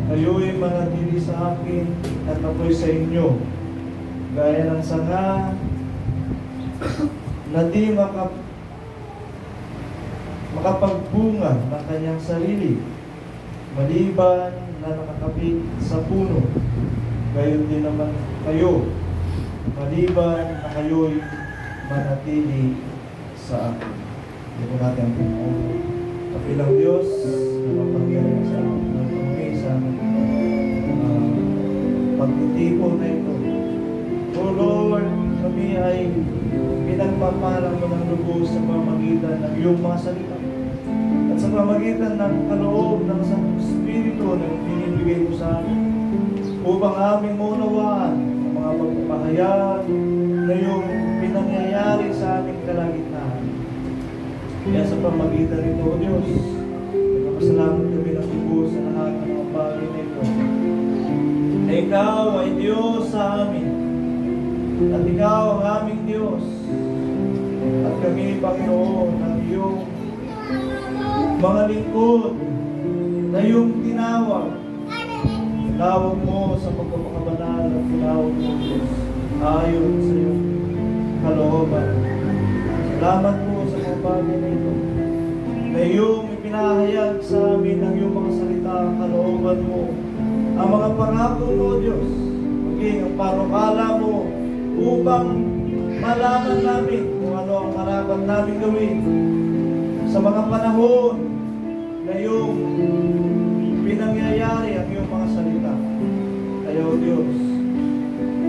Kayo'y manatili sa akin at ako'y sa inyo, gaya ng sanga na di makapagbunga ng kanyang sarili, maliban na nakakapit sa puno. Gayon din naman kayo, maliban na kayo'y manatili sa akin. Hindi po natin ang Panginoon. Kapilang Diyos, na mapangyaring sa pagtitipon na ito. O Lord, kami ay pinagpapalang mo ng lubos sa pamamagitan ng iyong mga salita at sa pamamagitan ng kaloob ng Espiritu na binibigay mo sa amin upang aming maunawaan ang mga pagpapahayag na iyong pinangyayari sa aming kalagitnaan. Kaya sa pamamagitan nito, O Diyos, nagpapasalamat kami ng lubos sa lahat ng mga bagay na ito. Na ikaw ay Diyos sa amin at ikaw ang aming Diyos at kami, Panginoon, ang iyong mga lingkod na iyong tinawag. Tinawag mo sa pagpapakabanal at tinawag mo, Diyos, ayon sa iyong kalooban. Salamat po sa mga bagay na ito na iyong ipinahayag sa amin ng iyong mga salita, ang kalooban mo, ang mga pangako mo, Diyos, maging ang parokala mo upang malaman namin kung ano ang marapat namin gawin sa mga panahon na iyong pinangyayari ang iyong mga salita. Kaya, O Diyos,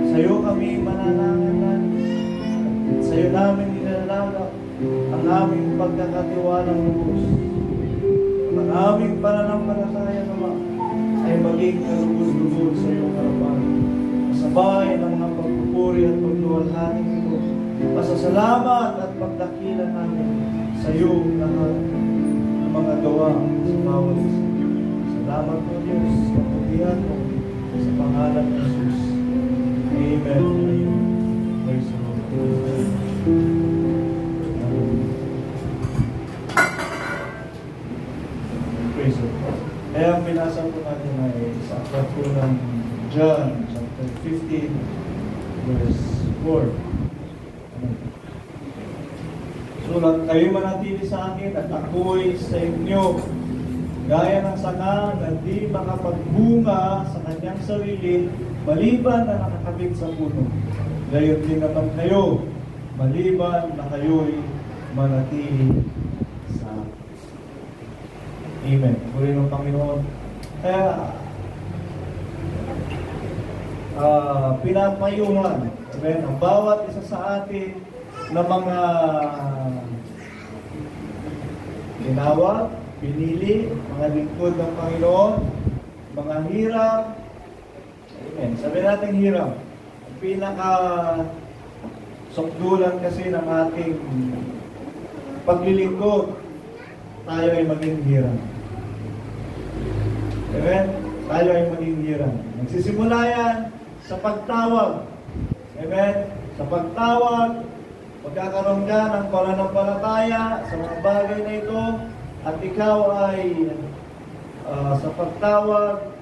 sa iyo kami mananangan, sa iyo namin nilalagak ang aming pagkakatiwalang lubos, ang aming pananampalataya naman ay maging kalubos-lubos sa iyong harapan. Kasabay ng mga pagpupuri at pagluwalhati ito, pasasalamat at pagdakilan namin sa iyong lahat ng mga gawa sa bawat isa. Salamat po, Diyos, sa kaputihan mo sa pangalan ng Jesus. Amen. Amen. Praise the Lord. Praise the Lord. Kaya ang binasa po natin ay sa aklat po ng John, chapter 15, verse 4. Sulat, kayo manatili sa akin at ako'y sa inyo, gaya ng sanga na di makapagbunga sa kanyang sarili, maliban na nakakabit sa puno. Gayon din naman kayo, maliban na kayo'y manatili sa akin. Amen. Puri ng Panginoon. Kaya, pinapayuhan, amen, ang bawat isa sa atin na mga tinawag, pinili, mga lingkod ng Panginoon, mga hirap, amen, sabi natin hirap, ang pinaka sukdulan kasi ng ating paglilingkod, tayo ay maging hirap. Amen? Tayo ay maging hirap. Nagsisimula yan sa pagtawag. Amen? Sa pagtawag, magkakaroon ka ng pananampalataya sa mga bagay na ito, at ikaw ay sa pagtawag,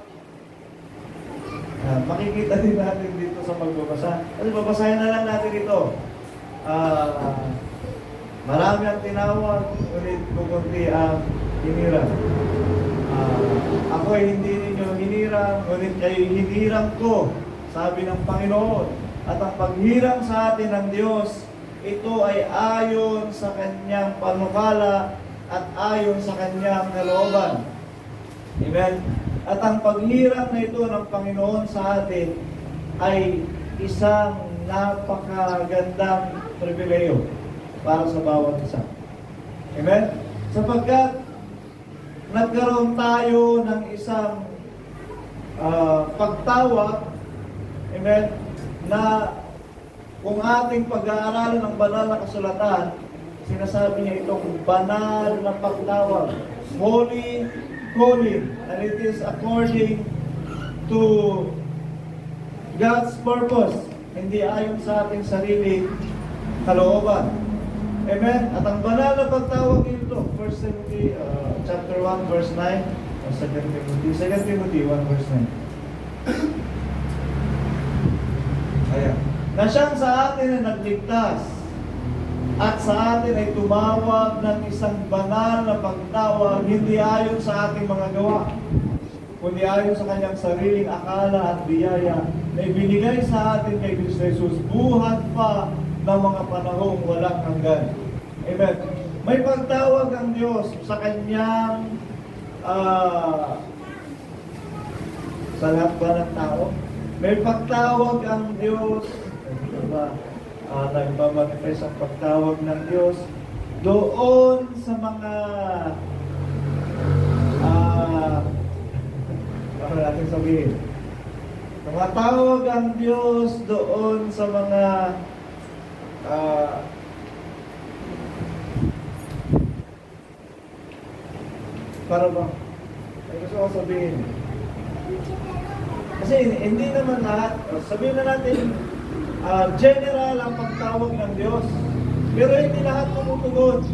makikita din natin dito sa pagbabasa. Kasi babasahin na lang natin ito. Marami ang tinawag, ngunit kukunti ang hinirang. Ako ay hindi ninyo hinirang, ngunit kayo hinirang ko, sabi ng Panginoon. At ang paghirang sa atin ng Diyos, ito ay ayon sa kanyang panukala at ayon sa kanyang kalooban. Amen? At ang paghirang na ito ng Panginoon sa atin ay isang napakagandang pribileyo para sa bawat isa. Amen? Sapagkat nagkaroon tayo ng isang pagtawag, amen, na kung ating pag-aaralan ng banal na kasulatan, sinasabi niya itong banal na pagtawag, holy calling, and it is according to God's purpose, hindi ayon sa ating sarili kalooban. Amen? At ang banal na pagtawag ito, 1 Timothy chapter 1 verse 9, o 2 Timothy 1 verse 9. Ayan. Na siyang sa atin ay nagligtas at sa atin ay tumawag ng isang banal na pagtawag, hindi ayon sa ating mga gawa, kundi ayon sa kanyang sariling akala at biyaya na ibinigay sa atin kay Kristo Jesus buhat pa ng mga panahong walang hanggan. Amen. May pagtawag ang Diyos sa kanyang sa lahat ba ng tao? May pagtawag ang Diyos, nagmamanifest ang pagtawag ng Diyos doon sa mga ano natin sabihin, tumatawag ang Diyos doon sa mga para ba? Ay gusto ko sabihin. Kasi hindi naman lahat, sabihin na natin, general ang pagtawag ng Diyos. Pero hindi lahat tumutugon.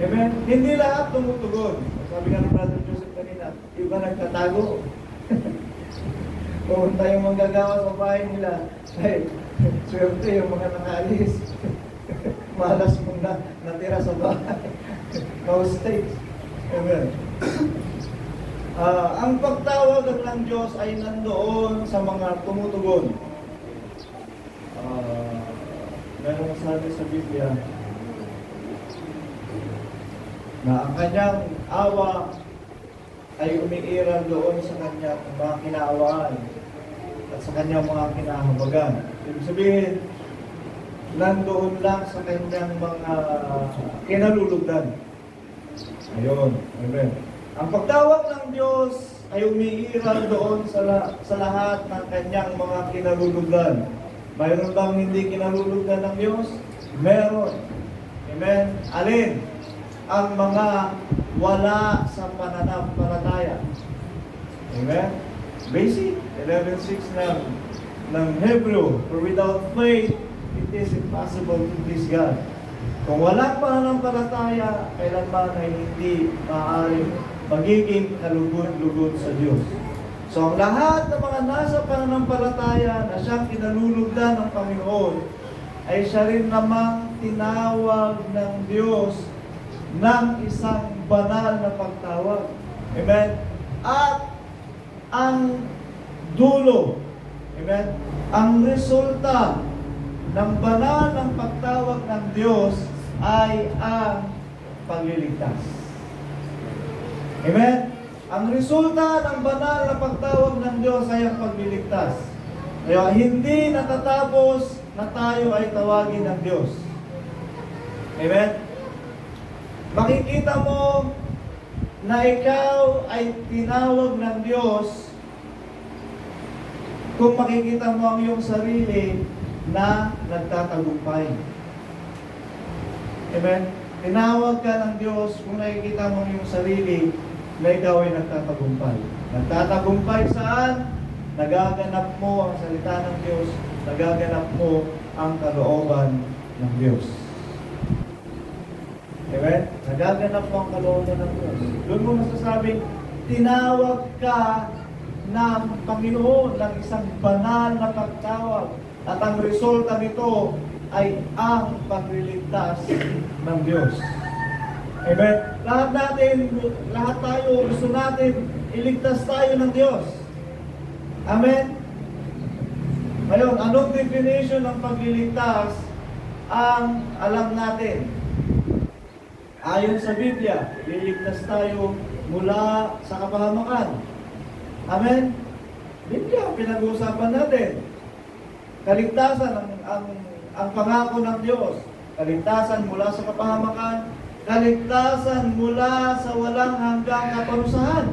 Amen? Hindi lahat tumutugon. Sabi nga ng Brother Joseph kanina, iba nagtatago. Pumunta yung manggagawa sa bahay nila. Ay, swerte yung mga nakaalis. Malas mong natira sa bahay. No states. Amen. Ang pagtawag ng Diyos ay nandoon sa mga tumutugon. Meron sabi sa Biblia na ang kanyang awa ay umiiral doon sa kanyang mga kinaawaan at sa kanyang mga kinahabagan. Ibig sabihin, nandoon lang sa kanyang mga kinalulugdan. Ayun, amen. Ang pagtawag ng Diyos ay umiiral doon sa lahat ng kanyang mga kinalulugdan. Mayroon bang hindi kinalulugdan ng Diyos? Meron. Amen. Alin? Ang mga wala sa pananampalataya. Amen. Basic 11:6 ng Hebrew. For without faith, it is impossible to please God. Kung walang pananampalataya, kailanman ay hindi maaaring magiging kalugod-lugod sa Diyos. So ang lahat ng mga nasa pananampalataya na siyang kinalulugdan ng Panginoon ay siya rin namang tinawag ng Diyos ng isang banal na pagtawag. Amen? At ang dulo, amen, ang resulta ng banal ng pagtawag ng Diyos ay ang pagliligtas. Amen? Ang resulta ng banal na pagtawag ng Diyos ay ang pagliligtas. Kaya hindi natatapos na tayo ay tawagin ng Diyos. Amen? Makikita mo na ikaw ay tinawag ng Diyos kung makikita mo ang iyong sarili na nagtatagumpay. Amen? Tinawag ka ng Diyos kung nakikita mo ang iyong sarili na ikaw ay nagtatagumpay. Nagtatagumpay saan? Nagaganap mo ang salita ng Diyos, nagaganap mo ang kalooban ng Diyos. Amen? Nagaganap mo ang kalooban ng Diyos. Doon mo masasabing, tinawag ka ng Panginoon ng isang banal na pagtawag. At ang resulta nito ay ang pagliligtas ng Diyos. Amen? Lahat tayo, gusto natin iligtas tayo ng Diyos. Amen? Ngayon, anong definition ng pagliligtas ang alam natin? Ayon sa Biblia, liligtas tayo mula sa kapahamakan. Amen? Biblia, pinag-uusapan natin. Kaligtasan ang pangako ng Diyos. Kaligtasan mula sa kapahamakan, kaligtasan mula sa walang hanggang kaparusahan.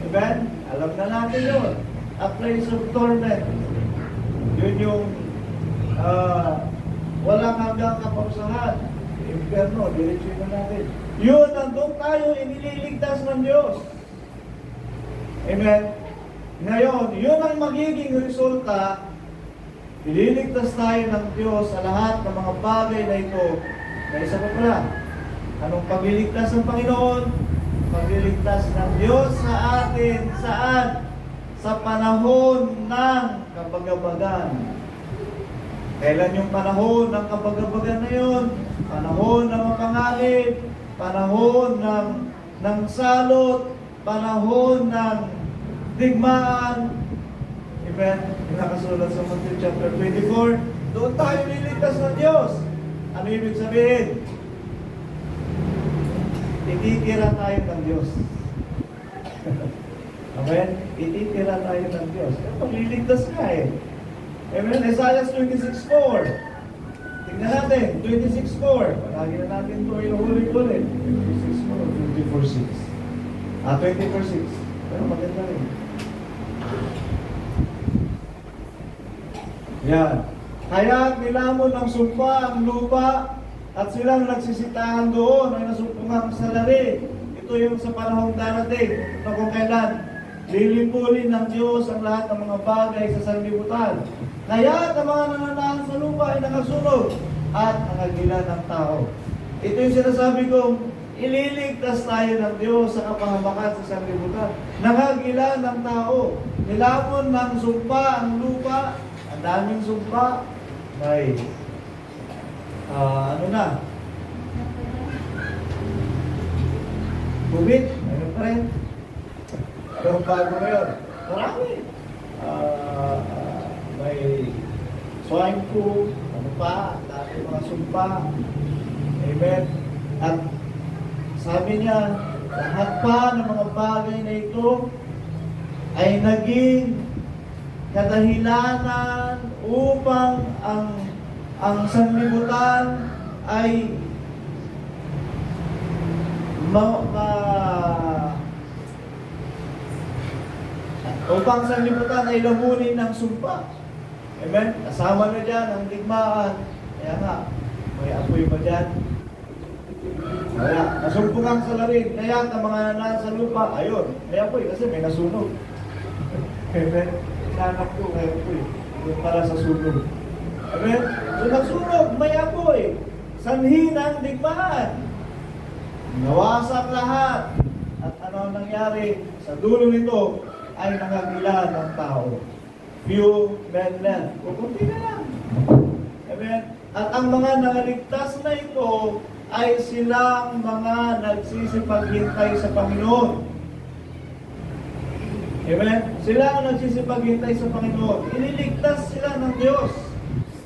Amen? Alam na natin yun. A place of torment. Yun yung walang hanggang kaparusahan. Inferno, diretso na natin. Yun, nandun tayo, inililigtas ng Diyos. Amen? Ngayon, yun ang magiging resulta. Ililigtas tayo ng Diyos sa lahat ng mga bagay na ito. Na isa pa pala, anong pagliligtas ng Panginoon? Pagliligtas ng Diyos sa atin, saan? Sa panahon ng kabagabagan. Kailan yung panahon ng kabagabagan na yun? Panahon ng mapanganib, panahon ng salot, panahon ng digmaan. Amen? Nakasulat sa Matthew chapter 24. Doon tayo liligtas ng Diyos. Ano ibig sabihin? Ititira tayo ng Diyos. Amen? Ititira tayo ng Diyos. Pagliligtas ka eh. Amen? Isaiah 26:4. Tingnan natin, 26:4. Palagi na natin ito inuhuli-huli. 26:4 o 24:6. 24:6. Pero maganda rin. Yan. Kaya nilamon ng sumpa ang lupa at silang nagsisitahan doon ay nasumpungang salari. Ito yung sa panahong darating na kung kailan lilipulin ng Diyos ang lahat ng mga bagay sa sanlibutan. Kaya ang mga nananahan sa lupa ay nakasunog at nangagila ng tao. Ito yung sinasabi kong ililigtas tayo ng Diyos sa kapahamakan sa sanlibutan. Nangagila ng tao. Nilamon ng sumpa ang lupa. Ang daming sumpa. May ano na? Bubit. Ano pa rin? Pero bago na yun. Marami. May swine flu. Ano pa? Dati mga sumpa. Amen. At sabi niya, lahat pa ng mga bagay na ito ay naging kadahilanan upang ang sanlibutan ay upang sanlibutan ay lamunin ng sumpa. Amen? Kasama na dyan ang digmaan. Kaya nga, may apoy ba dyan? Kaya, nasumpungang salarin. Kaya ang mga nasa lupa, ayun, may apoy kasi may nasunog. Amen? Inanak ko, may apoy. Yung para sa sunog. Amen? So nagsunog, may apoy. Sanhi ng digmaan. Nawasak lahat. At ano ang nangyari? Sa dulo nito ay nangagila ng tao. Few men left. Kukunti na lang. Amen? At ang mga nangaligtas na ito ay silang mga nagsisipaghintay sa Panginoon. Amen? Sila ang nagsisipaghintay sa Panginoon. Ililigtas sila ng Diyos.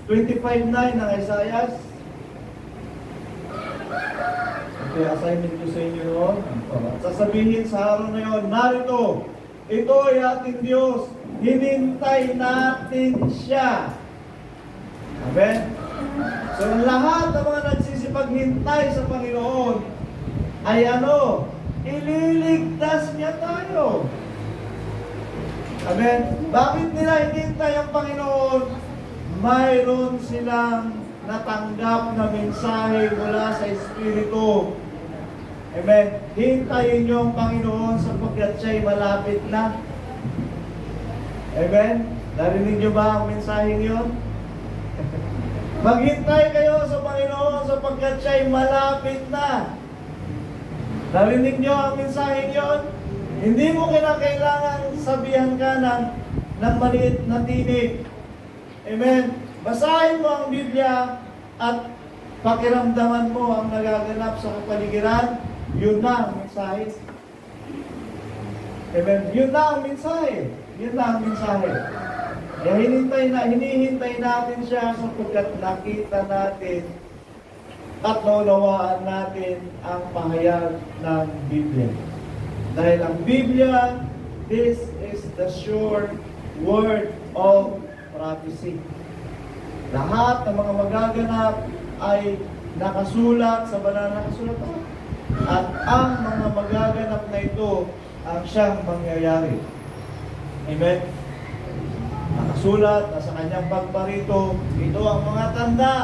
25:9 ng Isaiah. Okay, assignment ko sa inyo noon. Sasabihin sa araw na yun, narito, ito ay ating Diyos. Hinintay natin siya. Amen? So, lahat ng mga nagsisipaghintay sa Panginoon ay ano? Ililigtas niya tayo. Amen? Bakit nila hinintay ang Panginoon? Mayroon silang natanggap na mensahe mula sa Espiritu. Amen? Hintayin niyo ang Panginoon sapagkat siya'y malapit na. Amen? Narinig niyo ba ang mensaheng yun? Maghintay kayo sa Panginoon sapagkat siya'y malapit na. Narinig niyo ang mensaheng yun? Hindi mo kinakailangan sabihan ka ng maliit na tinig. Amen? Basahin mo ang Biblia at pakiramdaman mo ang nagaganap sa kapaligiran. Yun na ang mensahe. Amen? Yun na ang mensahe. Yun na ang mensahe. Kaya hinihintay natin siya sapagkat nakita natin at naunawaan natin ang pahayag ng Biblia. Dahil ang Biblia, this is the sure word of prophecy. Lahat ng mga magaganap ay nakasulat sa banal na kasulatan. At ang mga magaganap na ito ang siyang mangyayari. Amen? Nakasulat na sa kanyang pagparito, ito ang mga tanda.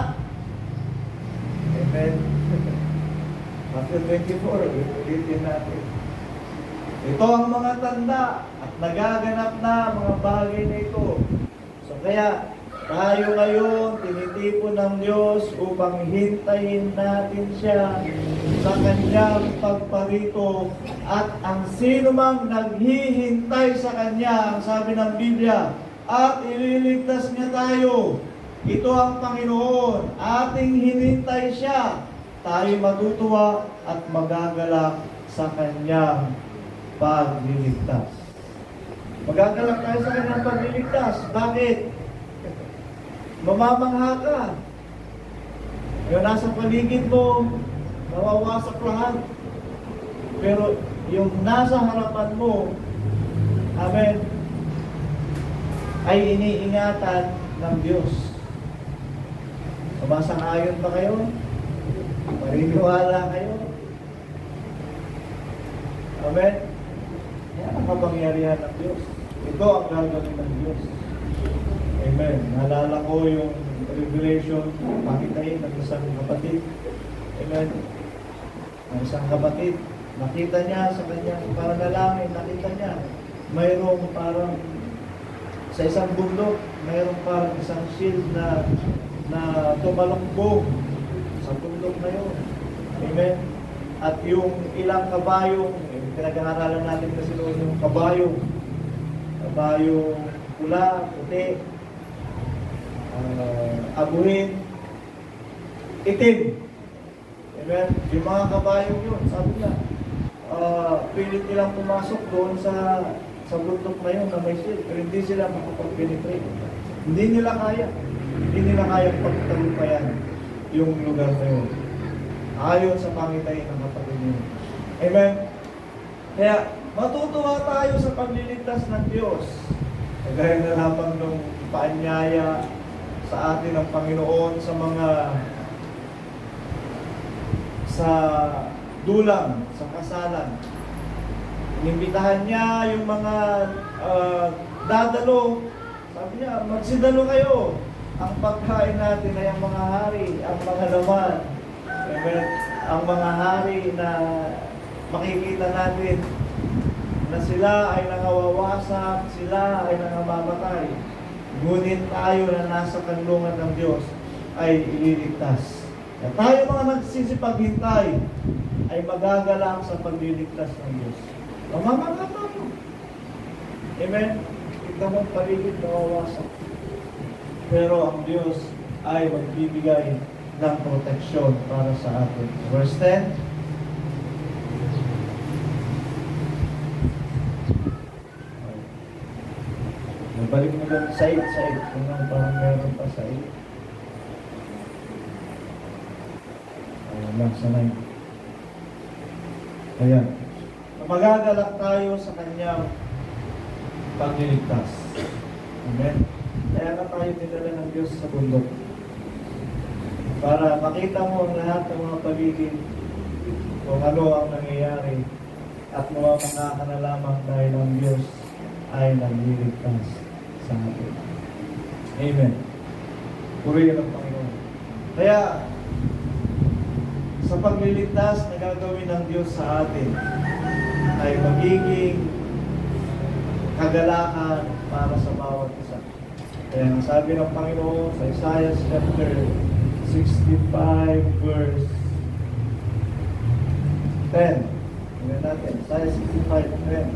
Amen? Matthew 24, ulitin natin. Ito ang mga tanda at nagaganap na mga bagay na ito. So kaya, tayo ngayon, tinitipon ng Diyos upang hintayin natin siya sa kanyang pagparito. At ang sino mang naghihintay sa kanya, ang sabi ng Biblia, at ililigtas niya tayo. Ito ang Panginoon, ating hinintay siya. Tayo matutuwa at magagalak sa kanyang pagliligtas. Magagalak tayo sa kanyang pagliligtas. Bakit? Mamamangha ka. Yung nasa paligid mo, nawawasak lahat. Pero yung nasa harapan mo, amen, ay iniingatan ng Diyos. Sumasang-ayon ba kayo? Mariniwala kayo? Amen? Yan ang kapangyarihan ng Diyos. Ito ang gagawin ng Diyos. Amen. Naalala ko yung revelation, pakitain ng isang kapatid. Amen. Ang isang kapatid, nakita niya sa kanyang pananalangin, nakita niya, mayroong parang sa isang bundok, mayroong parang isang shield na tumalungbog sa bundok na yun. Amen. At yung ilang kabayong, pinag-aaralan natin kasi noon yung kabayong pula, puti, abuhin, itim. Amen? Yung mga kabayong yun, sabi niya, pilit nilang pumasok doon sa bundok na yun na may shield, pero hindi sila makapag-penetrate. Hindi nila kaya pagtagumpayan yung lugar na yun. Ayon sa pangitain ng kapatid niyo. Amen? Kaya, matutuwa tayo sa pagliligtas ng Diyos. Kagaya na lamang nung paanyaya sa atin ng Panginoon sa dulang, sa kasalan. Inimbitahan niya yung mga dadalo. Sabi niya, magsidalo kayo. Ang pagkain natin ay ang mga hari, ang mga laman. Amen. Ang mga hari na makikita natin na sila ay nangawawasak, sila ay nangamamatay. Ngunit tayo na nasa kanlungan ng Diyos ay ililigtas. At tayo mga nagsisipaghintay ay magagalak sa pagliligtas ng Diyos. Mamamangha tayo. Amen? Tignan mo paligid, nawawasak. Pero ang Diyos ay magbibigay ng proteksyon para sa atin. Verse 10. Balik mo lang side. Kung parang meron pa side. Lang sa 9. Ayan. Magagalak tayo sa kanyang pagliligtas. Amen? Kaya na tayo dinala ng Diyos sa bundok. Para makita mo ang lahat ng mga paligid kung ano ang nangyayari at mawamangha ka na lamang dahil ang Diyos ay nagliligtas sa atin. Amen. Purihin ang Panginoon. Kaya, sa pagliligtas na gagawin ng Diyos sa atin, ay magiging kagalakan para sa bawat isa. Kaya ang sabi ng Panginoon sa Isaiah chapter 65 verse 10. Tingnan natin. Isaiah 65, 10.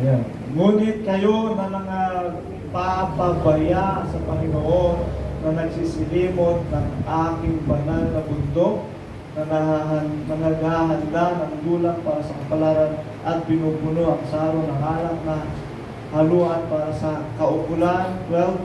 Ayan. Ngunit kayo na nangapapabaya sa Panginoon na nagsisilimot ng aking banal na bundok na naghahanda ng dulak para sa kapalaran at binubuno ang saro ng alak na haluan para sa kaukulan. 12.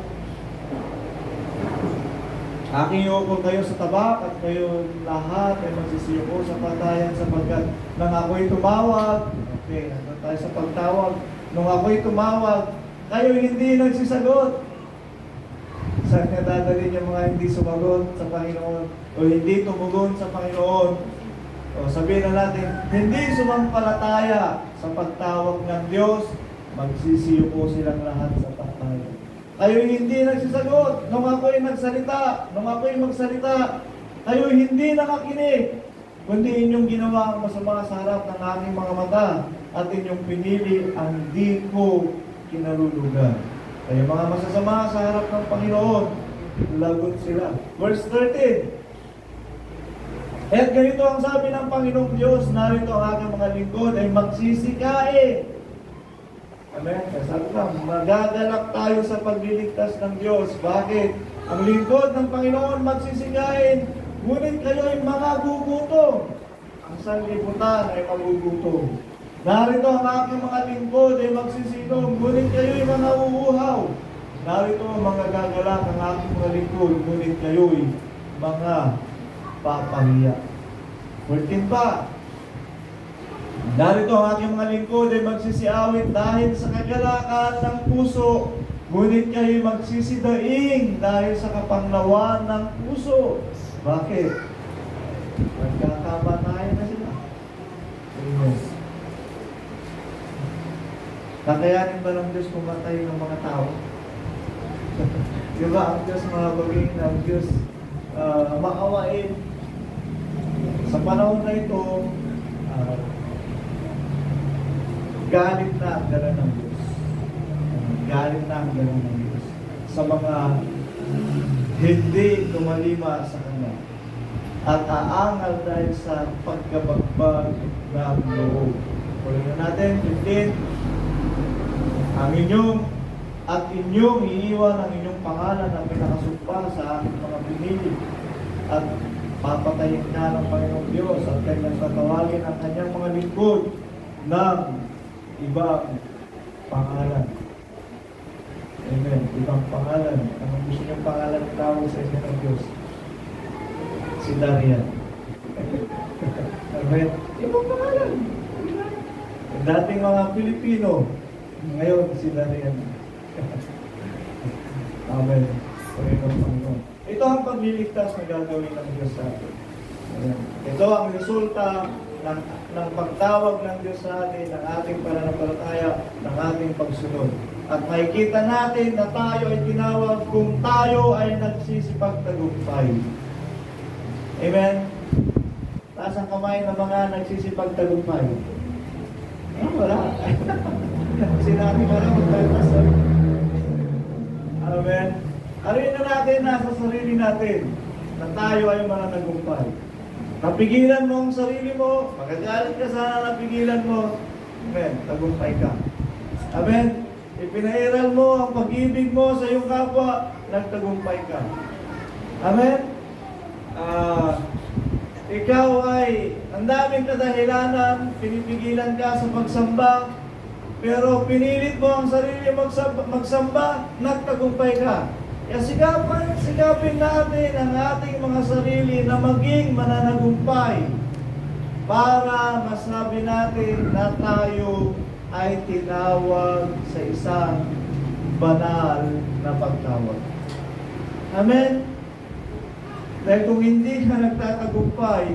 Aking iuukol kayo sa tabak at kayo lahat ay magsisiyuko sa patayan sapagkat nang ako'y tumawag, okay, nandun tayo sa pagtawag, nung ako'y tumawag, kayo hindi nagsisagot. Saan nga dadalhin yung mga hindi sumagot sa Panginoon o hindi tumugon sa Panginoon? O sabihin na natin, hindi sumampalataya sa pagtawag ng Diyos, magsisiyuko silang lahat sa patayan. Kayo hindi nagsisagot nung ako'y nagsalita, nung ako'y magsalita, kayo hindi nakakinig, kundi inyong ginawa ang masama sa harap ng aking mga mata at inyong pinili ang di ko kinalulugan. Kayo mga masasama sa harap ng Panginoon, lagot sila. Verse 13. At ganito ang sabi ng Panginoong Diyos, narito ang aking mga lingkod ay magsisikain. Amen? Sabi ko, magagalak tayo sa pagliligtas ng Diyos. Bakit? Ang lingkod ng Panginoon magsisikain, ngunit kayo ay magugutom. Ang sanlibutan ay magugutom. Narito ang aking mga lingkod ay magsisinom, ngunit kayo ay mga uuhaw. Narito ang mga gagalak ang aking mga lingkod, ngunit kayo ay mga papahiya. 14 pa. Narito ang aking mga lingkod ay magsisiawit dahil sa kagalakan ng puso, ngunit kayo magsisidaing dahil sa kapanglawan ng puso. Bakit? Nagkakamatayan na sila. Amen. Kakayanin ba ng Diyos pumatay ng mga tao? Diba ang Diyos mahabagin, ang Diyos maawain. Sa panahon na ito, galit na ang dala ng Diyos. Galit na ang dala ng Diyos sa mga hindi tumalima sa Kanya. At aangal dahil sa pagkabagbag ng loob. Kulit na natin, 15. Ang inyong iiwan ang inyong pangalan na pinakasumpa sa aking mga pinili. At papatayin na ng Panginoong Diyos at kanyang tatawagin ang kanyang mga lingkod ng ibang pangalan. Amen. Ibang pangalan. Anong gusto niyong pangalan ng tawag sa inyo ng Diyos? Si Darian. Amen. Ibang pangalan. Dating mga Pilipino, ngayon si Darian. Amen. Panginoon. Ito ang pagliligtas na gagawin ng Diyos sa atin. Amen. Ito ang resulta ng pagtawag ng Diyos sa atin, ng ating pananampalataya, ng ating pagsunod. At makikita natin na tayo ay tinawag kung tayo ay nagsisipagtagumpay. Amen? Taas ang kamay ng mga nagsisipagtagumpay. Wala. Sinabi mo na magtatas. Amen? Arin na natin, nasa sarili natin, na tayo ay mananagumpay. Napigilan mo ang sarili mo, magagalit ka sana, napigilan mo, amen, tagumpay ka. Amen? Ipinairal mo ang pag-ibig mo sa iyong kapwa, nagtagumpay ka. Amen? Ikaw ay, ang daming kadahilanan, pinipigilan ka sa pagsamba, pero pinilit mo ang sarili magsamba, nagtagumpay ka. Kaya sigapin natin ang ating mga sarili na maging mananagumpay para masabi natin na tayo ay tinawag sa isang banal na pagtawag. Amen? Dahil kung hindi ka nagtatagumpay,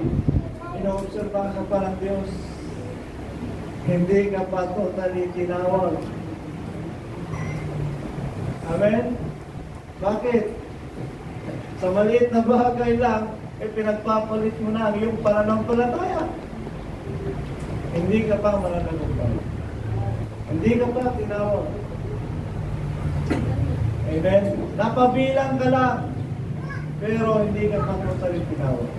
inoobserbahan ka pa ng Diyos. Hindi ka pa totally tinawag. Amen? Bakit? Sa maliit na bagay lang, pinagpapalit mo na ang iyong pananampalataya. Hindi ka pa mananagumpay. Hindi ka pa tinawag. Amen? Napabilang ka lang, pero hindi ka pa totally tinawag.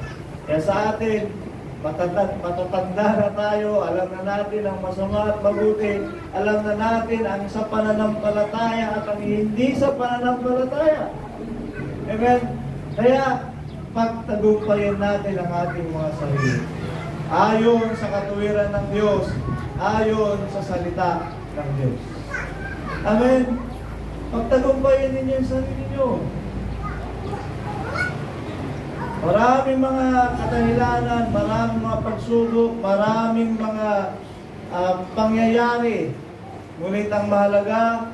Kaya sa atin, matatanda na tayo, alam na natin ang masama at mabuti, alam na natin ang sa pananampalataya at ang hindi sa pananampalataya. Amen? Kaya, pagtagumpayin natin ang ating mga sarili. Ayon sa katuwiran ng Diyos, ayon sa salita ng Diyos. Amen? Pagtagumpayin ninyo yung sarili nyo. Maraming mga kadahilanan, maraming mga pagsubok, maraming mga pangyayari. Ngunit ang mahalaga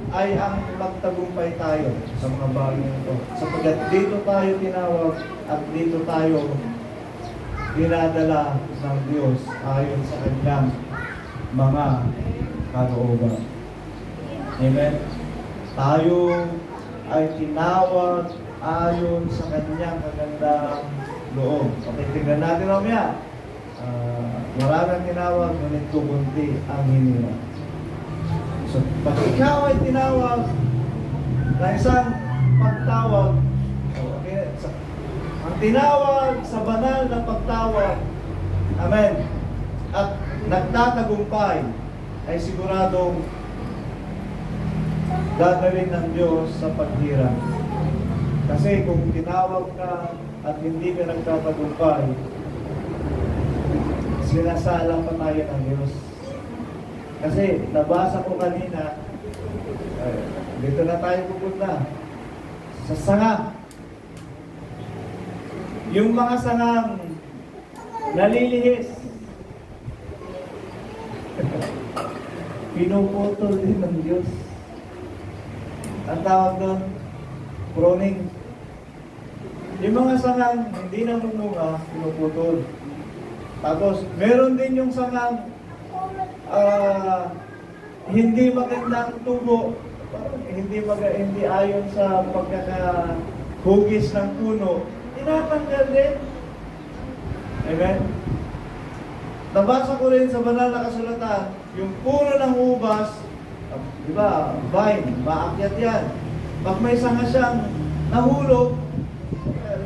ay ang magtagumpay tayo sa mga bagay ito. Sapagkat dito tayo tinawag at dito tayo dinadala ng Diyos ayon sa kanyang mga kalooban. Amen? Tayo ay tinawag ayon sa kanyang kagandang loob. Okay, tingnan natin mamaya. Maraming tinawag, ngunit kumunti ang hinirang. So, pag ikaw ay tinawag na isang pagtawag, okay, ang tinawag sa banal na pagtawag, amen, at nagtatagumpay, ay siguradong dadalhin ng Diyos sa paghirang. Kasi kung tinawag ka at hindi ka nagtatagumpay, sinasalang pa tayo ng Diyos. Kasi nabasa ko kanina, dito na tayo pupunta, sa sanga. Yung mga sangang nalilihis, pinuputol din ng Diyos. Ang tawag doon, pruning. Yung mga sangang hindi namumunga, pinuputol. Tapos, meron din yung sangang hindi magandang tubo, hindi ayon sa pagkakahugis ng puno, tinatanggal din. Amen? Nabasa ko rin sa banal na kasulatan, yung puno ng ubas, di ba, vine, maakyat yan. Pag may sanga siyang nahulog,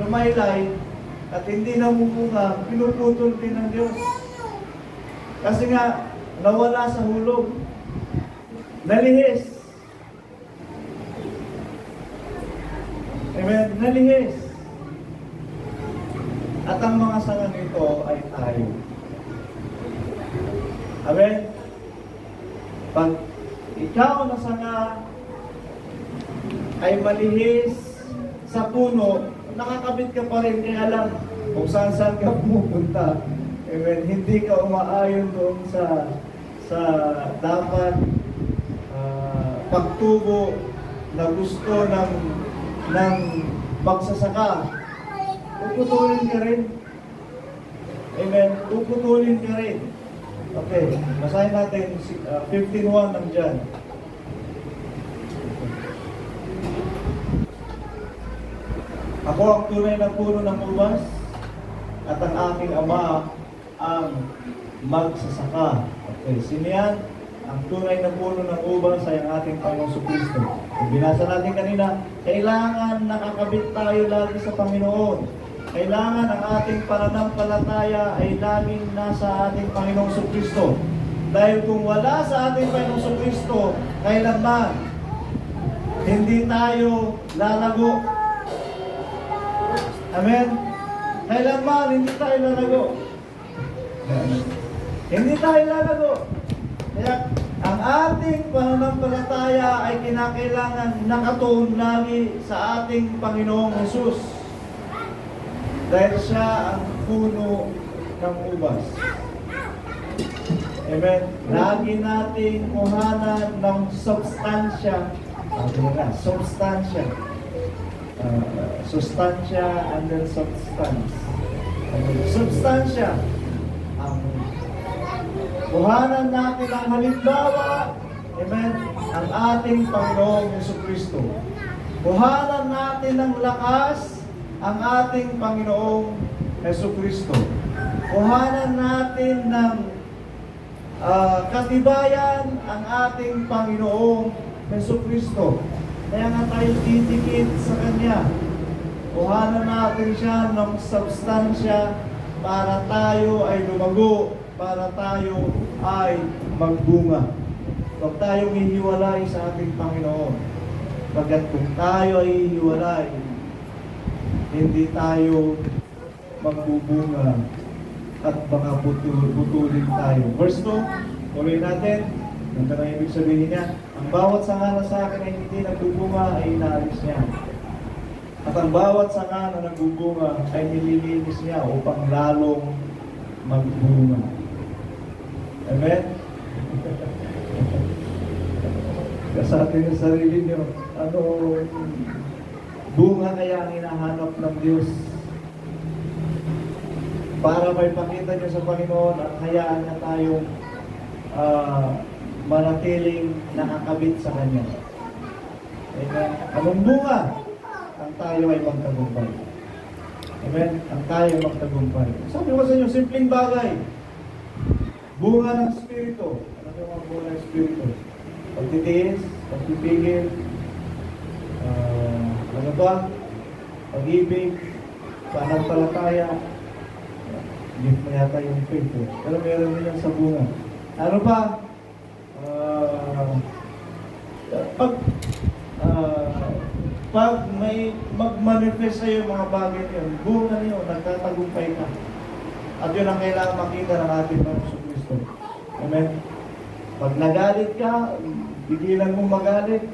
lumaylay, at hindi namumunga, pinuputol din ng Diyos. Kasi nga, nawala sa hulog. Nalihis. Amen? Nalihis. At ang mga sangang ito ay tayo. Amen? Pag ikaw na sanga ay malihis sa puno, nakakabit ka pa rin, kaya lang kung saan ka pupunta. Amen. Hindi ka umaayon doon sa dapat pagtubo na gusto ng pagsasaka. Puputulin ka rin. Amen. Puputulin ka rin. Okay. Basahin natin 15:1 ng John. Ako ang tunay na puno ng ubas, at ang aking ama ang magsasaka. Okay, sino yan? Ang tunay na puno ng ubas ay ang ating Panginoong Kristo. Binasa natin kanina, kailangan nakakabit tayo lagi sa Panginoon. Kailangan ang ating pananampalataya ay laging nasa ating Panginoong Kristo. Dahil kung wala sa ating Panginoong Kristo, kailanman hindi tayo lalago. Amen? Kailanman hindi tayo lalago. Hindi tayo lalago. Kaya ang ating pananampalataya ay kinakailangan nakatuon lagi sa ating Panginoong Hesus. Dahil siya ang puno ng ubas. Amen? Lagi nating kuhanan ng substansya. Substansya. Sustansya and then substance. Substansya. Kuhanan natin ang halimbawa, amen, ang ating Panginoong Jesucristo. Kuhanan natin ng lakas ang ating Panginoong Jesucristo. Kuhanan natin ng katibayan ang ating Panginoong Jesucristo. Kaya nga tayo titikit sa Kanya. Kuhanan natin siya ng substansya para tayo ay lumago, para tayo ay magbunga. Huwag tayong hihiwalay sa ating Panginoon. Pagkat kung tayo ay hihiwalay, hindi tayo magbubunga at baka putulin tayo. Verse 2, tuloy natin. Ganda na ibig sabihin niya. Ang bawat sanga na sa akin ay hindi nagbubunga ay inaalis niya. At ang bawat sanga na nagbubunga ay nililinis niya upang lalong magbunga. Amen? Kasabi ng sarili niyo, ano, bunga kaya ang hinahanap ng Diyos? Para may pakita niyo sa Panginoon at hayaan niya tayong manatiling nakakabit sa Kanya. Amen? Anong bunga? Ang tayo ay magtagumpay. Amen? Ang tayo ay magtagumpay. Sabi ko sa inyo, simpleng bagay. Bunga ng Espiritu. Ano yung mga bunga ng Espiritu? Pagtitiis, pagpipigil, ano ba? Pag-ibig, pananampalataya. Gift na yata yung faith. Pero meron din yan sa bunga. Ano pa? Pag may mag-manifest sa'yo yung mga bagay yun, bunga niyo, nagtatagumpay ka. At yun ang kailangan makita ng ating Panginoon Kristo. Amen? Pag nagalit ka, bigilan mong magalit.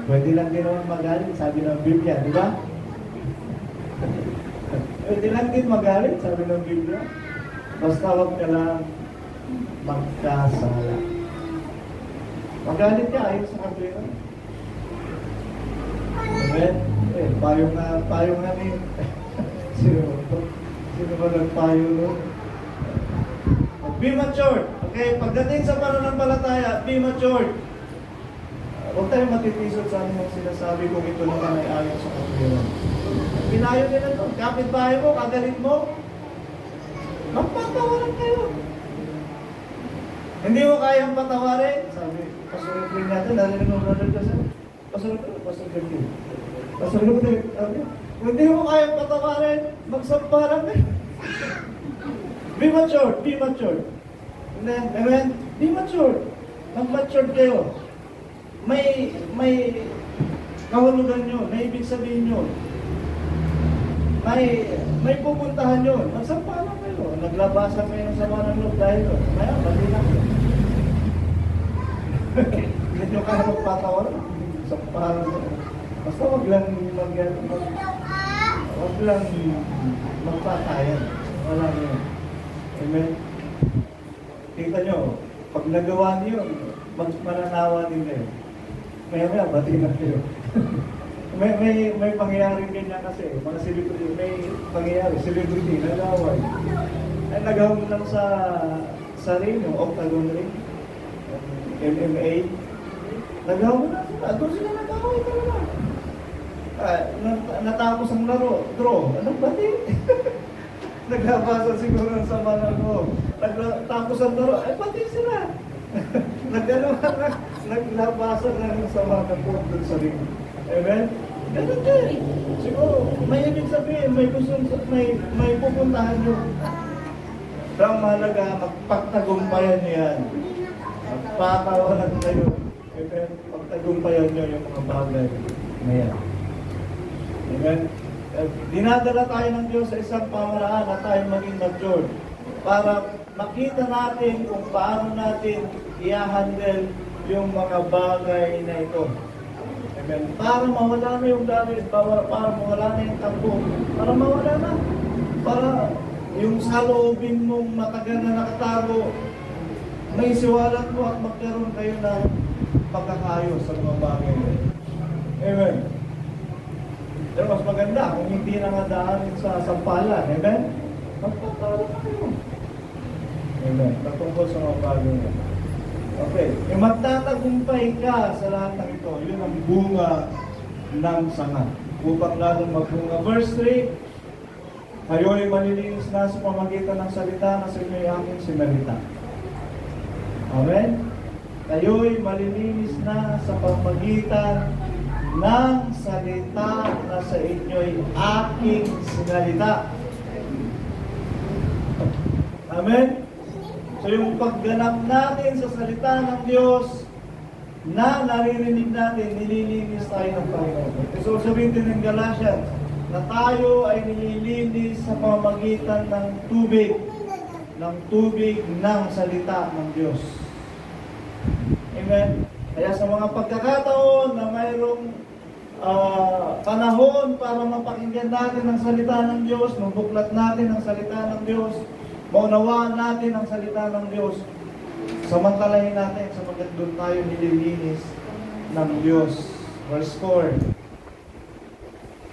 Pwede lang din naman magalit, sabi ng Biblia, di ba? Pwede lang din magalit, sabi ng Biblia. Basta wag ka lang magkasala. Magalit ka, ayos sa kapila. Amen? Payong nga ni... Sino ba nagpayo nun? Be matured. Okay, pagdating sa pananampalataya, be matured. Huwag tayong matitisod sa anong sinasabi kung ito naman ay ayon sa kapila. Pinayo nila ito. Kapit-bahay mo, kagalit mo, magpatawaran kayo. Hindi mo kayang patawarin. Sabi, Pastor Green natin, narinig mo brother kasi, Pastor Green. Sabi, hindi mo kayang patawarin, magsamparan kayo. Be matured, be matured. Amen? Be matured. Mag-matured kayo. May kahulugan nyo, may ibig sabihin nyo. May pupuntahan yun. Magsamparan kayo. Naglabasan kayo ng sama ng loob dahil doon. Maya, bali lang yun. Hindi nyo kaya magpatawaran. Samparan kayo. Basta wag lang magpatayan. Wala yun. Amen? Kita nyo, pag nagawa niyo, mananawa din kayo. Maya, bati na kayo. may pangyayaring ganyan kasi. Mga celebrity, may pangyayari, celebrity, nag-away. Ay, nag-away lang sa ring, yung octagon ring, MMA. Nag-away lang sila. Doon sila nag-away talaga. Natapos ang laro, draw. Anong bati? Naglabasan siguro ng sama ng loob. Tapos ang laro, ay pati sila. Naglabasan ng sama ng loob dun sa ring. Amen? Ganun din. Siguro, may ibig sabihin, may pupuntahan nyo. Pero ang mahalaga, magpagtagumpayan nyo yan. Magpatawanan kayo. Amen? Pagtagumpayan nyo yung mga bagay na yan. Amen? Dinadala tayo ng Diyos sa isang pamaraan na tayo maging mature para makita natin kung paano natin i-handle yung mga bagay na ito. Amen. Para mawala na yung dami, para mawala na yung takbo, para mawala na. Para yung saloobin mong matagal na nakatago, may siwalat mo at magkaroon kayo ng pagkakayos sa mga bagay. Amen. Pero mas maganda kung hindi na nadaanin sa sampalan. Amen? Magpapala kayo. Amen. Patungkol sa mga bagay. Okay. Yung magtatagumpay ka sa lahat ng ito, yun ang bunga ng sanga. Upang lalong magbunga. Verse 3, kayo'y malilinis na sa pamagitan ng salita na sa inyo'y aking sinalita. Amen? Kayo'y malilinis na sa pamagitan ng salita na sa inyo'y aking sinalita. Amen? So yung pagganap natin sa salita ng Diyos na naririnig natin, nililinis tayo ng Panginoon. So sabihin din ng Galatians, na tayo ay nililinis sa pamamagitan ng tubig ng salita ng Diyos. Amen? Kaya sa mga pagkakataon na mayroong panahon para mapakinggan natin ang salita ng Diyos, mabuklat natin ang salita ng Diyos, maunawaan natin ang salita ng Diyos. Samantalahin natin sapagkat doon tayo nililinis ng Diyos. Verse 4.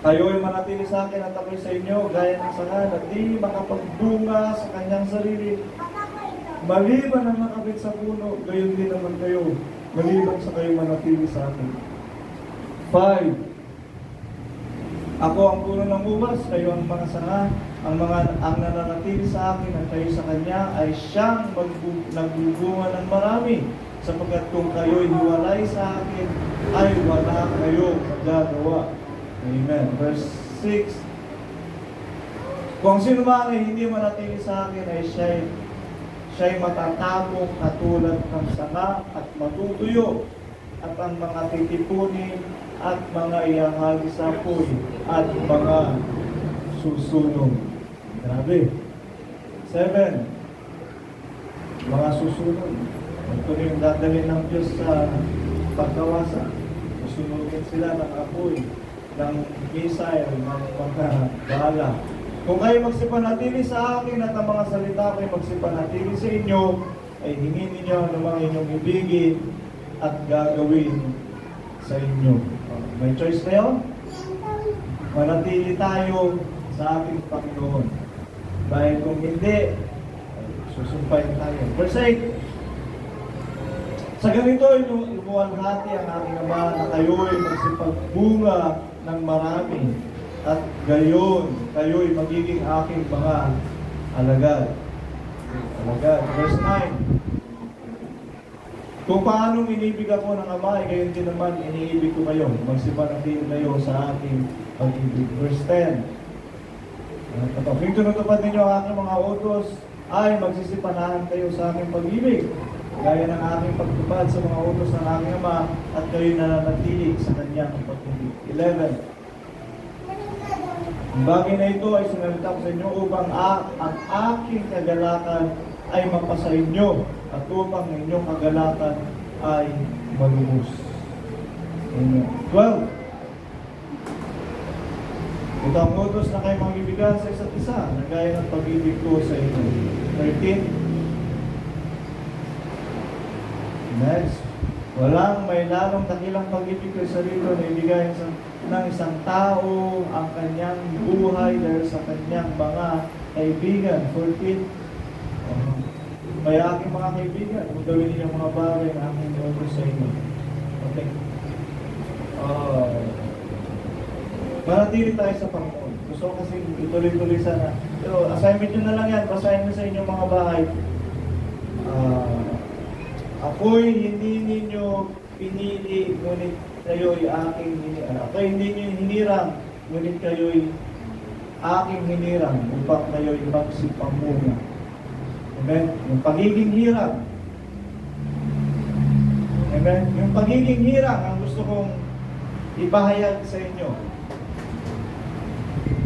Kayo'y manatili sa akin at ako'y sa inyo, gaya ng sanga at di makapagbunga sa kanyang sarili. Maliban ang nakabit sa puno, gayon din naman kayo, maliban sa kayo manatili sa akin. 5. Ako ang puno ng ubas, kayo ang mga sanga, ang nananatili sa akin at kayo sa kanya ay siyang nagbubunga ng marami, sapagkat kung kayo'y hiwalay sa akin, ay wala kayo magagawa. Amen. Verse 6. Kung sino man ay hindi manatili sa akin ay siya'y matatapong katulad ng sanga at matutuyo, at ang mga titipunin at mga iahagi sa apoy at mga susunog. Grabe. 7. Mga susunog. Ito yung dadalhin ng Diyos sa pagkawasa. Susunugin sila ng apoy, ng missile, ng mga bala. Kung kayo magsipanatili sa akin at ang mga salita ko'y magsipanatili sa inyo, ay hingin ninyo ang mga inyong ibigin at gagawin sa inyo. May choice kayo? Manatili tayo sa ating Panginoon. Dahil kung hindi, susumpayin tayo. Verse 8. Sa ganito, lumuwalhati ang aking Ama na kayo'y magsipagbunga ng marami, at gayon, kayo'y magiging aking mga alagad. Verse 9. Kung paano inibig ako ng Ama, ay gayon din naman iniibig ko kayo. Magsipanatili kayo sa aking pag-ibig. Verse 10. Kung tinutupad ninyo ang aking mga utos, ay magsisipanahan kayo sa aking pag-ibig, gaya ng aking pagtupad sa mga utos ng aking Ama, at kayo nananatili sa kanyang pag-ibig. 11. Ang bagay na ito ay sinalita ko sa inyo upang ang aking kagalakan ay mapasa inyo, at upang ang inyong kagalakan ay malubos. 12. Ito ang utos na kayo magbibigan sa isa't isa, na gaya ng pag-ibig ko sa inyo. 13. Next. Walang may lalong dakilang pag-ibig ko sa rito na ibigay ng isang tao ang kanyang buhay dahil sa kanyang mga kaibigan. 14. May aking mga kaibigan, kung gawin niyo mga bagay na aking utos sa inyo. Okay. Manatili tayo sa Panginoon. Gusto ko kasi ituloy-tuloy sana. Pero assignment nyo na lang yan. Basahin mo sa inyong mga bahay. Ako'y hindi ninyo pinili, ngunit kayo'y aking hinirang. Ako'y hindi ninyo hinirang, ngunit kayo'y aking hinirang upang kayo'y magsipamunga. Amen? Yung pagiging hirang. Amen? Yung pagiging hirang ang gusto kong ipahayag sa inyo.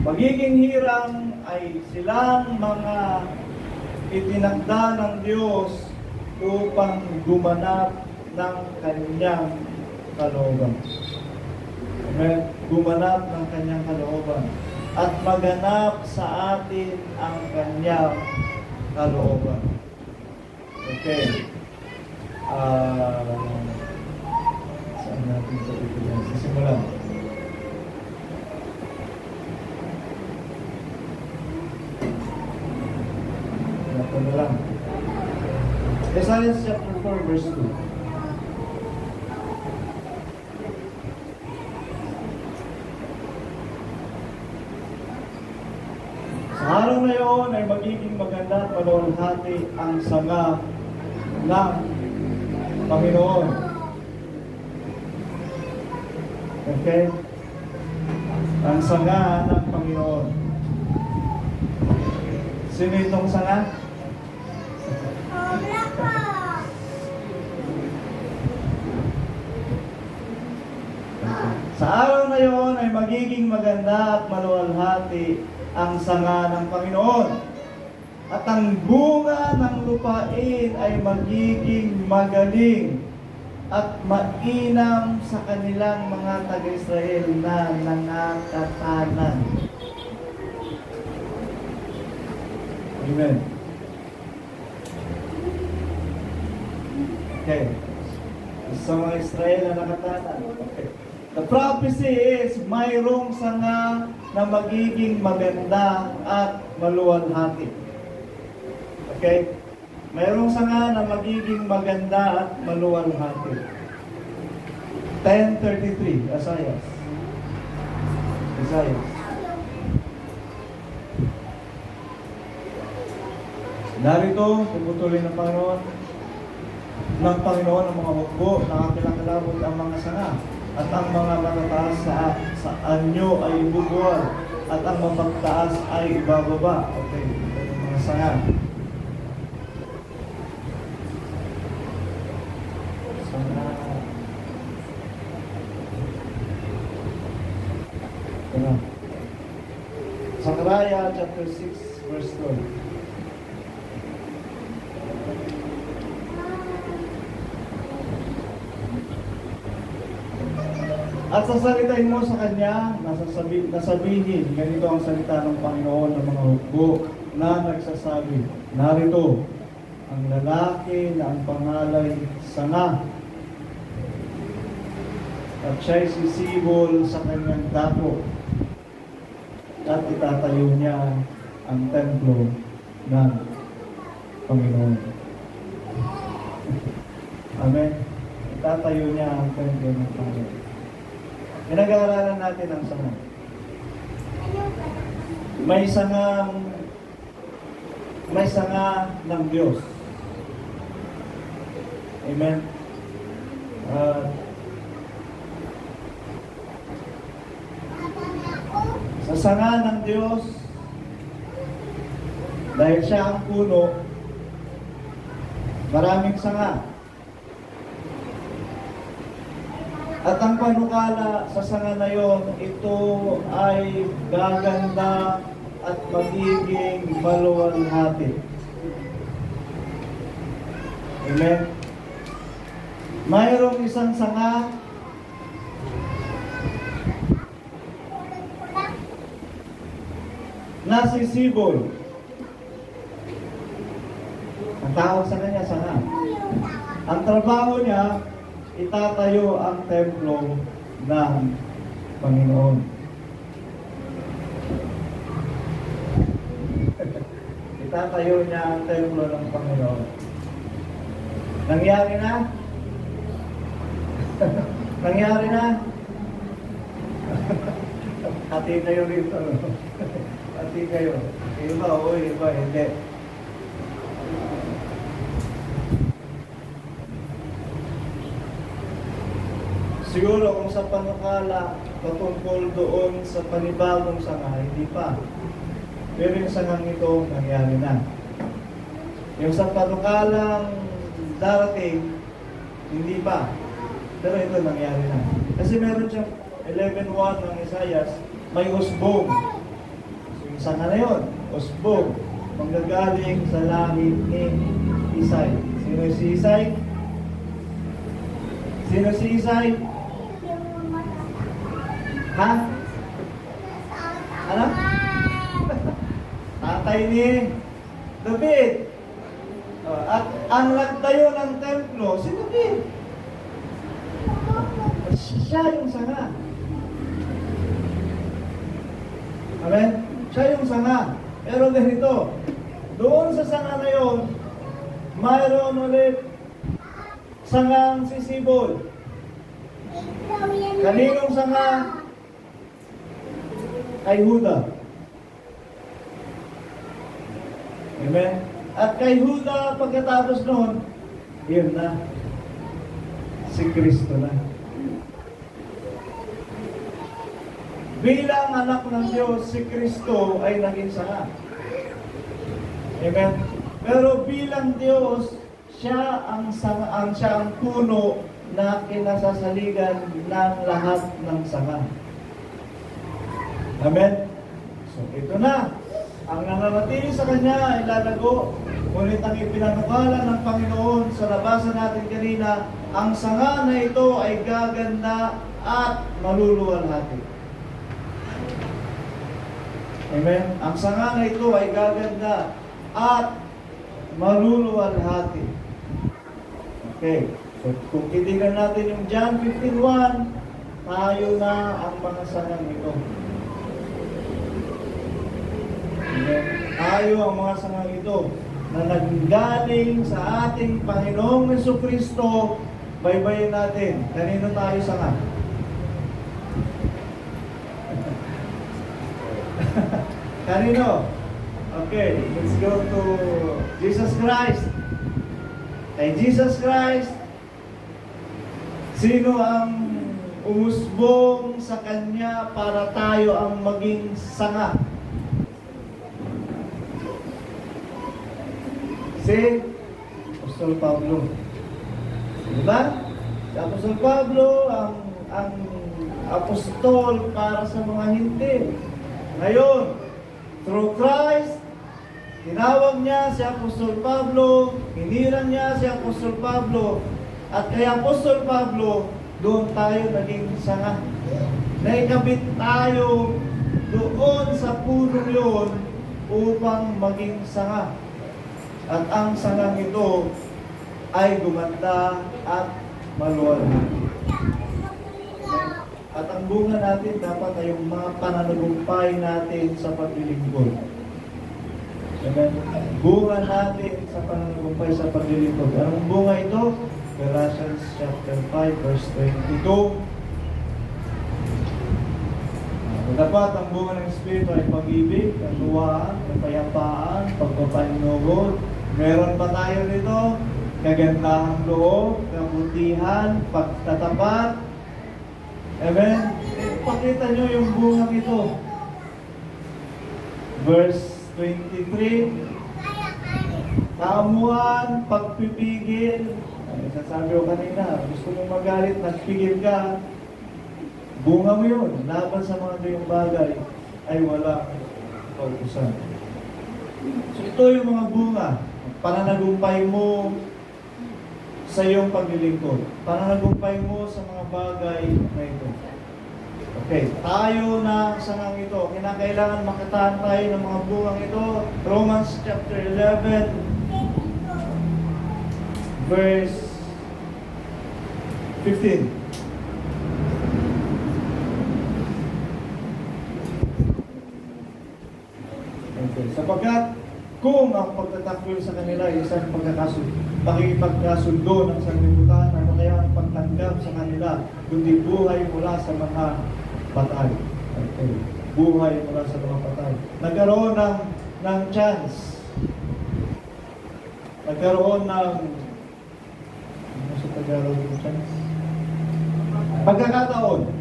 Pagiging hirang ay silang mga itinakda ng Diyos upang gumanap ng kanyang kalooban. Amen? Gumanap ng kanyang kalooban. At maganap sa atin ang kanyang kalooban. Okay. Saan natin ito ipagyan? Sisimulan. Ito na lang. Isaiah chapter 4 verse 2. Sa araw na iyon ay magiging maganda at maluwalhati ang sanga ng Panginoon. Okay? Ang sanga ng Panginoon. Sino itong sanga? Sa araw na iyon ay magiging maganda at maluwalhati ang sanga ng Panginoon, at ang bunga ng lupain ay magiging magaling. at mainam sa kanilang mga taga-Israel na nangakatanan. Amen. Okay. Sa mga Israel na nakatanan. Okay. The prophecy is mayroong sanga na magiging maganda at maluwalhati. Okay? Mayroong sanga na magiging maganda at maluwalhati. 10:33, Isaiah. Narito, puputulin ng Panginoon ang mga hukbo, nakakilakalabot ang mga sanga, at ang mga matataas sa anyo ay ibubuwal, at ang mapagtaas ay ibababa. Okay, ito yung mga sanga. Zechariah chapter 6 verse 12. At sasalitain mo sa kanya, nasabihin, ganito ang salita ng Panginoon ng mga hukbo na nagsasabi, narito, ang lalaki na ang pangalay sanga, at siya'y sisibol sa kanyang dako, at itatayo niya ang templo ng Panginoon. Amen. Itatayo niya ang templo ng Panginoon. Pinag-aaralan natin ang sanga. May sanga ng Diyos. Amen. Sa sanga ng Diyos, dahil siya ang puno, maraming sanga. At ang panukala sa sanga na yon, ito ay gaganda at magiging maluwalhati. Amen? Mayroong isang sanga na sisibol. Ang tawag sa kanya, sanga. Ang trabaho niya, itatayo ang templo ng Panginoon. Itatayo niya ang templo ng Panginoon. Nangyari na? Nangyari na? Hati kayo rito. Hati kayo. Iba, o iba, hindi. Siguro kung sa panukala patungkol doon sa panibagong sanga, hindi pa. Pero yung sangang ito, nangyari na. Yung sa panukalang darating, hindi pa. Pero ito nangyari na. Kasi meron siyang 11:1 ng Isaiah, may usbong. So yung sanga na yun, usbong. Manggagaling sa langit ni Isay. Sino si Isay? Sino si Isay? Ha? Ano? Tatay ni David. At ang nagtayo ng templo, si David. Siya yung sanga. Amen? Siya yung sanga. Pero ganito, doon sa sanga na yun, mayroon ulit sangang sisibol. Kaninong sanga? Kay Huda. Amen? At kay Huda, pagkatapos noon, yun na. Si Kristo na. Bilang anak ng Diyos, si Kristo ay naging sanga. Amen? Pero bilang Diyos, siya ang puno na kinasasaligan ng lahat ng sanga. Amen? So, ito na. Ang nananatili sa Kanya ay lalago. Ngunit ang ipinanukala ng Panginoon sa nabasa natin kanina ang sanga na ito ay gaganda at maluluwalhati. Amen? Ang sanga na ito ay gaganda at maluluwalhati. Okay. So, kung titigan natin yung John 15:1, tayo na ang mga sangang ito. Amen? Tayo ang mga sangang ito na nanggaling sa ating Panginoong Jesucristo. Baybayin natin. Kanino tayo sanga? Kanino? Okay, let's go to Jesus Christ. Kay Jesus Christ, sino ang umusbong sa Kanya para tayo ang maging sanga? Si Apostol Pablo. Diba? Si Apostol Pablo ang apostol para sa mga Hintil. Ngayon, through Christ, tinawag niya si Apostol Pablo, hiniran niya si Apostol Pablo, at kay Apostol Pablo, doon tayo naging sanga. Naikabit tayo doon sa punong yun upang maging sanga. At ang sangang ito ay gumanda at maluwalhati. At ang bunga natin dapat ay yung mga pananagumpay natin sa paglilingkod. Amen. Bunga natin sa pananagumpay sa paglilingkod. Anong bunga ito? Galatians chapter 5 verse 22. Dapat ang bunga ng Espiritu ay pag-ibig, kaluwaan, kapayapaan, pagpapainugod. Meron ba tayo nito? Kagandahang loob, kabutihan, pagtatapat. Amen? Pakita nyo yung bungang ito. Verse 23. Kaamuan, pagpipigil. Sasabi ko kanina, gusto mong magalit, nagpigil ka. Bunga mo yun. Laban sa mga gayong bagay ay wala kautusan. So ito yung mga bunga. Pananagumpay mo sa iyong paglilingkod. Pananagumpay mo sa mga bagay na ito. Okay, tayo na sangang ito. Kinakailangan makitaan tayo ng mga bungang ito. Romans chapter 11 verse 15. Okay, sapagkat kung ang pagtatakwil sa kanila ay isang pakikipagkasundo ng sanglibutan, ano kaya ang pagtanggap sa kanila, kundi buhay mula sa mga patay. Okay. Buhay mula sa mga patay. Nagkaroon ng chance. Nagkaroon ng ano sa Tagalog yung chance? Pagkakataon.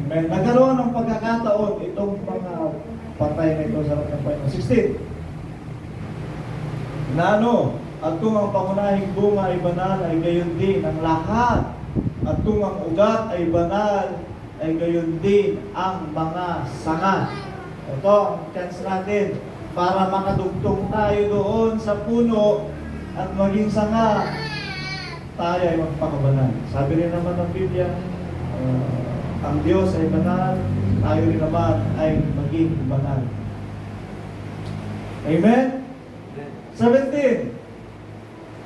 Amen. Nagkaroon ng pagkakataon itong mga patay na ito sa harap ng Panginoon. 16. Na ano, at kung ang pangunahing bunga ay banal, ay gayon din ang lahat. At kung ang ugat ay banal, ay gayon din ang mga sanga. Ito ang chance natin para makadugtong tayo doon sa puno at maging sanga, tayo ay magpakabanal. Sabi rin naman ng Biblia, ang Diyos ay banal, tayo rin naman ay maging banal. Amen? 17.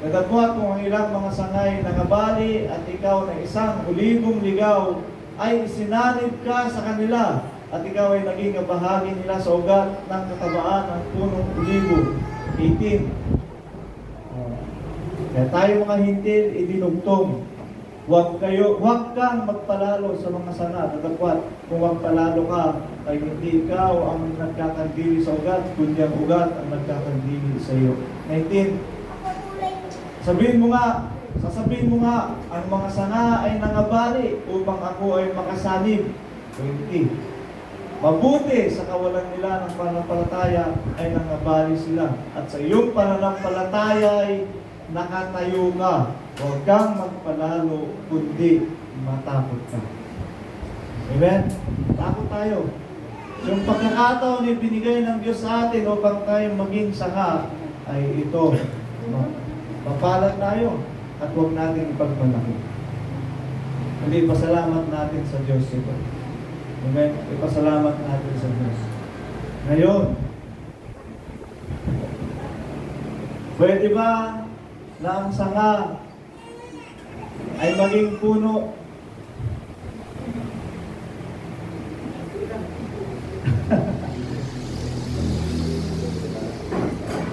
Natagpuan kung ang ilang mga sangay nangabali at ikaw na isang ulibong ligaw ay isinanib ka sa kanila at ikaw ay naging bahagi nila sa ugat ng katabaan ng punong ulibo. 18. Kaya tayo mga hintil, idinugtong. Huwag kang magpalalo sa mga sanga. Natagpuan, kung magpalalo ka, ay hindi ikaw ang nagkakandili sa ugat, kundi ang ugat ang nagkakandili sa iyo. 19. Sasabihin mo nga, ang mga sanga ay nangabali upang ako ay makasanib. 20. Mabuti sa kawalan nila ng pananampalataya ay nangabali sila. At sa iyong pananampalataya ay nakatayo ka. Huwag kang magpalalo, kundi matakot ka. Amen? Takot tayo. Yung pagkakataon na binigay ng Diyos sa atin upang tayo maging sanga ay ito. Mapalad tayo. at huwag natin ipagmalaki. Hindi, ipasalamat natin sa Diyos ito. Amen? Ipasalamat natin sa Diyos. Ngayon, pwede ba na ang sanga ay maging puno?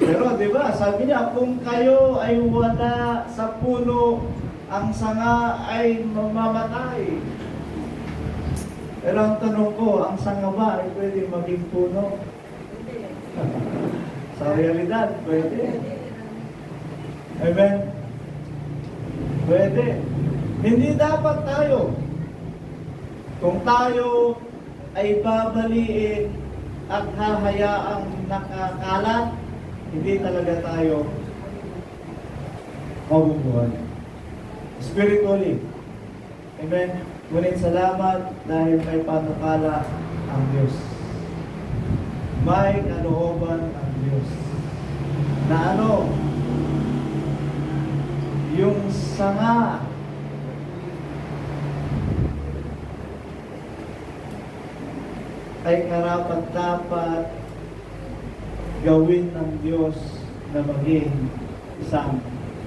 Pero di ba, sabi niya, kung kayo ay wala sa puno, ang sanga ay mamamatay. Pero ang tanong ko, ang sanga ba ay pwede maging puno? Sa realidad, pwede. Amen? Pwede. Hindi dapat tayo. Kung tayo ay babaliin at hahayaang nakakalat, hindi talaga tayo mabubuhay. Spiritually. Amen? Ngunit salamat dahil may panukala ang Diyos. May kalooban ang Diyos. Na ano? Yung sanga ay karapat-dapat gawin ng Diyos na maging isang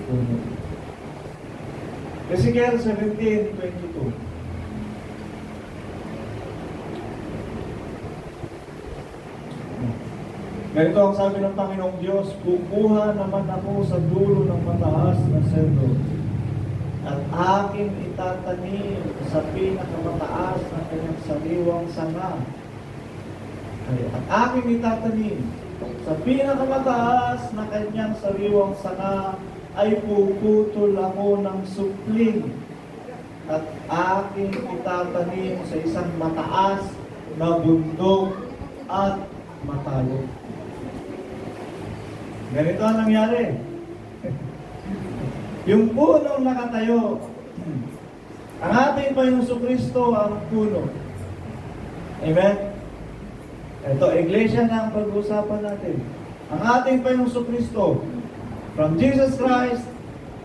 puno. Ezekiel 17:22. Ganito ang sabi ng Panginoong Diyos, kukuha naman ako sa dulo ng mataas na sendo at aking itatanim sa pinakamataas na kanyang sariwang sanga. At aking itatanim sa pinakamataas na kanyang sariwang sanga ay puputol ako ng supling at aking itatanim sa isang mataas na bundok at matalo. Ganito ang nangyari. Yung punong nakatayo, ang ating Panginoong Kristo ang puno. Amen? Ito, iglesia na ang pag-uusapan natin. Ang ating Panginoong Kristo, from Jesus Christ,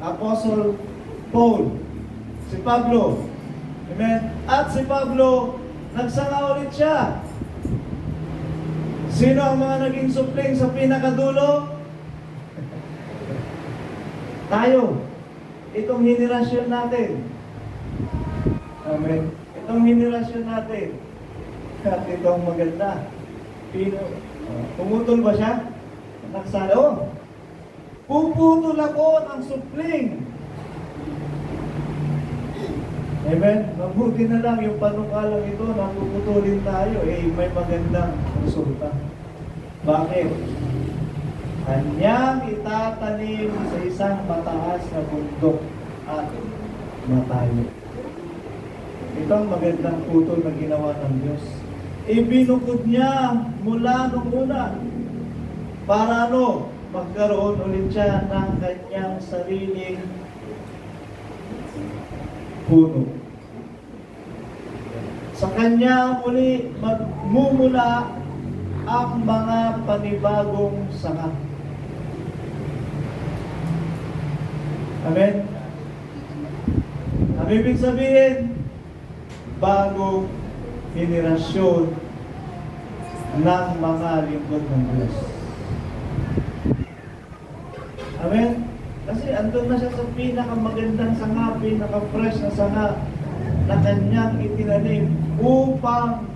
Apostle Paul, si Pablo. Amen? At si Pablo, nagsanga ulit siya. Sino ang mga naging supling sa pinakadulo? Tayo. Itong henerasyon natin. Amen. Itong henerasyon natin. At itong maganda. Pumutol ba siya? Nagsalo. Puputol ako ng supling. Amen. Mabuti na lang yung panukalang ito na puputulin tayo. May magandang resulta. Bakit? Kanyang itatanim sa isang mataas na bundok at matayo. Ito ang magandang putol na ginawa ng Diyos. Ibinukod niya mula nung una para ano? Magkaroon ulit siya ng kanyang sariling puno. Sa kanya muli magmumula ang mga panibagong sanga. Amen? Ang ibig sabihin, bagong henerasyon ng mga lingkod ng Diyos. Amen? Kasi andun na siya sa pinakamagandang sanga, pinaka-fresh na sanga na kanyang itinanim upang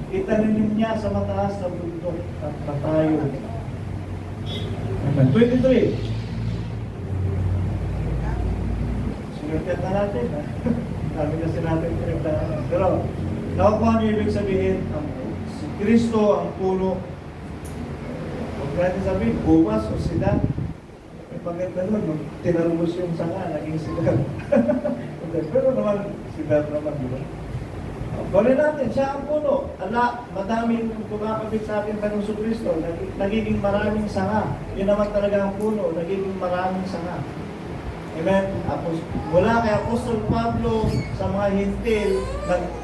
itanim niya sa mataas na bundok at patayo. Amen. 23. Sinurkat na natin. Dami kasi natin pinagdaanan. Pero, nakukuha niyo ibig sabihin, si Kristo ang puno. Huwag natin sabihin, buwas o sila. May maganda nun, tinarubos yung sanga, naging sila. Pero naman, sila naman, di ba? Gawin natin, siya ang puno. Madaming kumakabit sa atin Panginoong Kristo, nagiging maraming sanga. Yun naman talaga ang puno, nagiging maraming sanga. Amen? Mula kay Apostol Pablo sa mga hintil,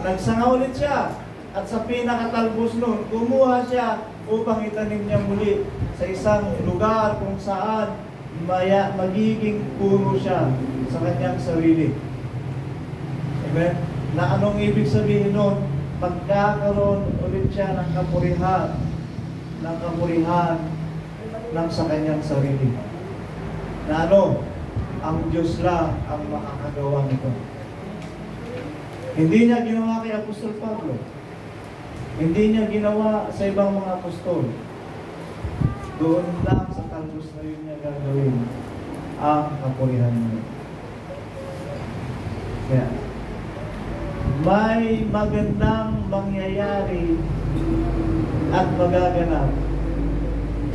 nagsanga ulit siya. At sa pinakatalbos nun, kumuha siya upang itanim niya muli sa isang lugar kung saan magiging puno siya sa kanyang sarili. Amen? Na anong ibig sabihin nun? Magkakaroon ulit siya ng kapurihan ng sa kanyang sarili. Na ano? Ang Diyos lang ang makakagawa nito. Hindi niya ginawa kay Apostol Pablo. Hindi niya ginawa sa ibang mga apostol. Doon lang sa talbos na yun niya gagawin ang kapurihan niya. Kaya, may magandang mangyayari at magaganap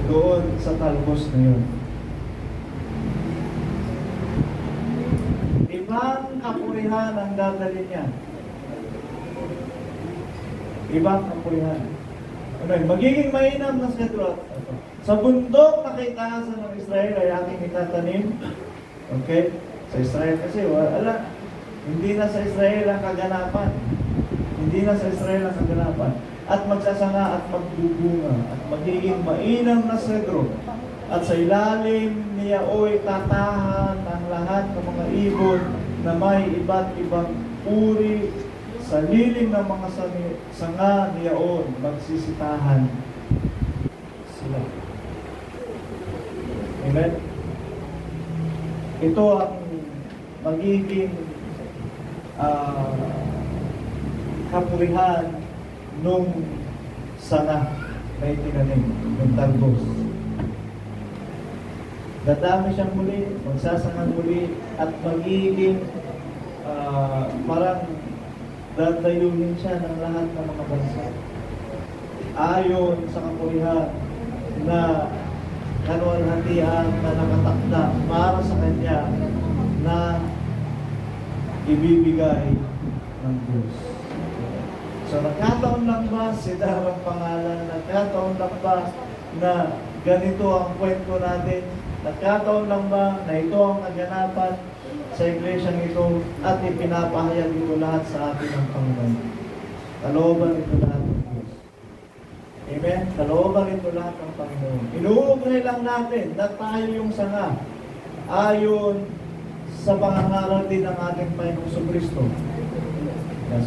doon sa talbos na yun. Ibang kapurihan ang dadalhin niya. Ibang kapurihan. Ano yun? Magiging mainam na sedro. Sa bundok na kaitaasan ng Israel ay aking itatanim. Okay? Sa Israel kasi, wala. Hindi na sa Israel ang kaganapan. Hindi na sa Israel ang kaganapan. At magsasanga at magbubunga. At magiging mainam na sedro. At sa ilalim niya o'y tatahan ang lahat ng mga ibon na may iba't ibang uri. Sa lilim ng mga sanga niyaon, magsisitahan sila. Amen? Ito ang magiging kapurihan nung sanga na itinanim, ng talbos. Dadami siyang muli, magsasangan muli, at magiging parang dadayunin siya ng lahat ng mga bansa. Ayon sa kapurihan na kaluwalhatian na nakatakda para sa kanya na ibibigay ng Diyos. So nagkataon lang ba si Darang pangalan? Nagkataon lang ba na ganito ang kwento natin? Nagkataon lang ba na ito ang naganapan sa iglesyang ito at ipinapahayag ito lahat sa atin ng Panginoon? Kalooban ito lahat ng Diyos. Amen? Kalooban ito lahat ng Panginoon. Inuugnay lang natin na tayo yung sanga ayon sa pangangaral din ng ating Panginoong Kristo.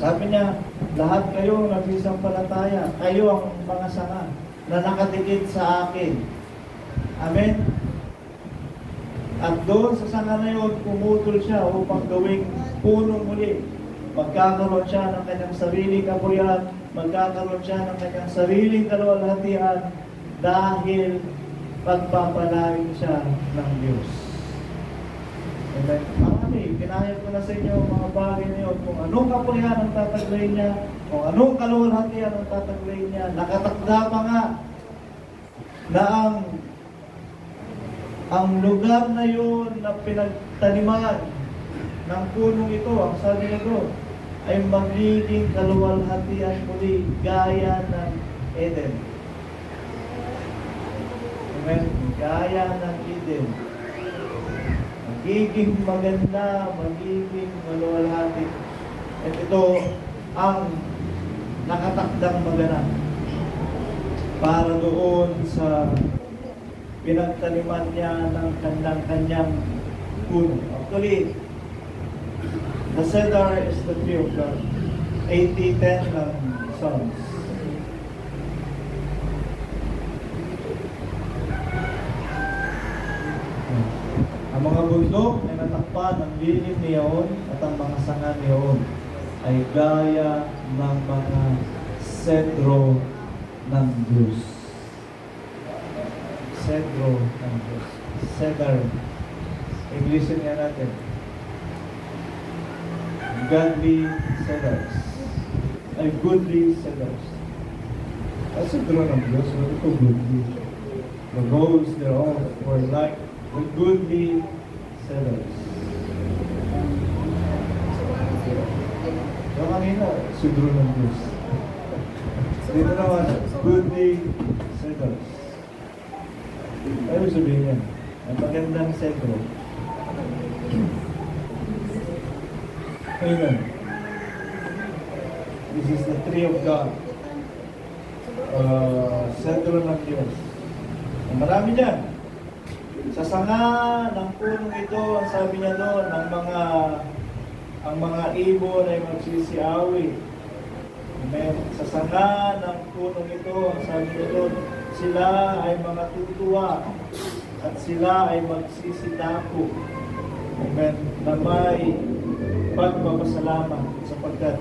Sabi niya, lahat kayo nagsisampalataya, kayo ang mga sanga na nakadikit sa akin. Amen? At doon sa sanga na yun, pumutol siya upang gawing puno muli. Magkakaroon siya ng kanyang sariling kapurihan, magkakaroon siya ng kanyang sariling kaluwalhatian dahil pagpapalain siya ng Diyos. Amen. Marami, pinahayag ko na sa inyo mga bagay na yun, kung anong kapurihan ang tataglayin niya, kung anong kaluwalhatian ang tataglayin niya. Nakatakda pa nga na ang lugar na yun na pinagtaniman ng punong ito, ang sabi nito, ay magiging kaluwalhatian muli gaya ng Eden. Amen? Gaya ng Eden. Magiging maganda, magiging maluwalhati. At ito ang nakatakdang maganap para doon sa pinagtaniman niya ng kanyang puno. Actually, the cedar is the tree of God. 80-10 ng Psalms. Ang mga bundok ay natakpan ng lilim niyaon at ang mga sanga niyaon ay gaya ng mga sedro ng Diyos. Sedro ng Diyos. Cedar. English nga natin. Godly cedars. Ay goodly cedars. Ang sedro ng Diyos, what ito goodly? The roads thereof were like the goodly cedars. So kanina, sedro ng Diyos. Dito naman, goodly cedars. Ano sabihin yan? Ang magandang sedro. Amen. This is the tree of God. Sedro ng Diyos. Marami dyan. Sa sanga ng punong ito, ang sabi niya doon, ang mga ibon ay magsisiawi. Amen. Sa sanga ng punong ito, ang sabi niya doon, sila ay mga tutuwa at sila ay magsisidako. Amen. Na may pagpapasalamat sapagkat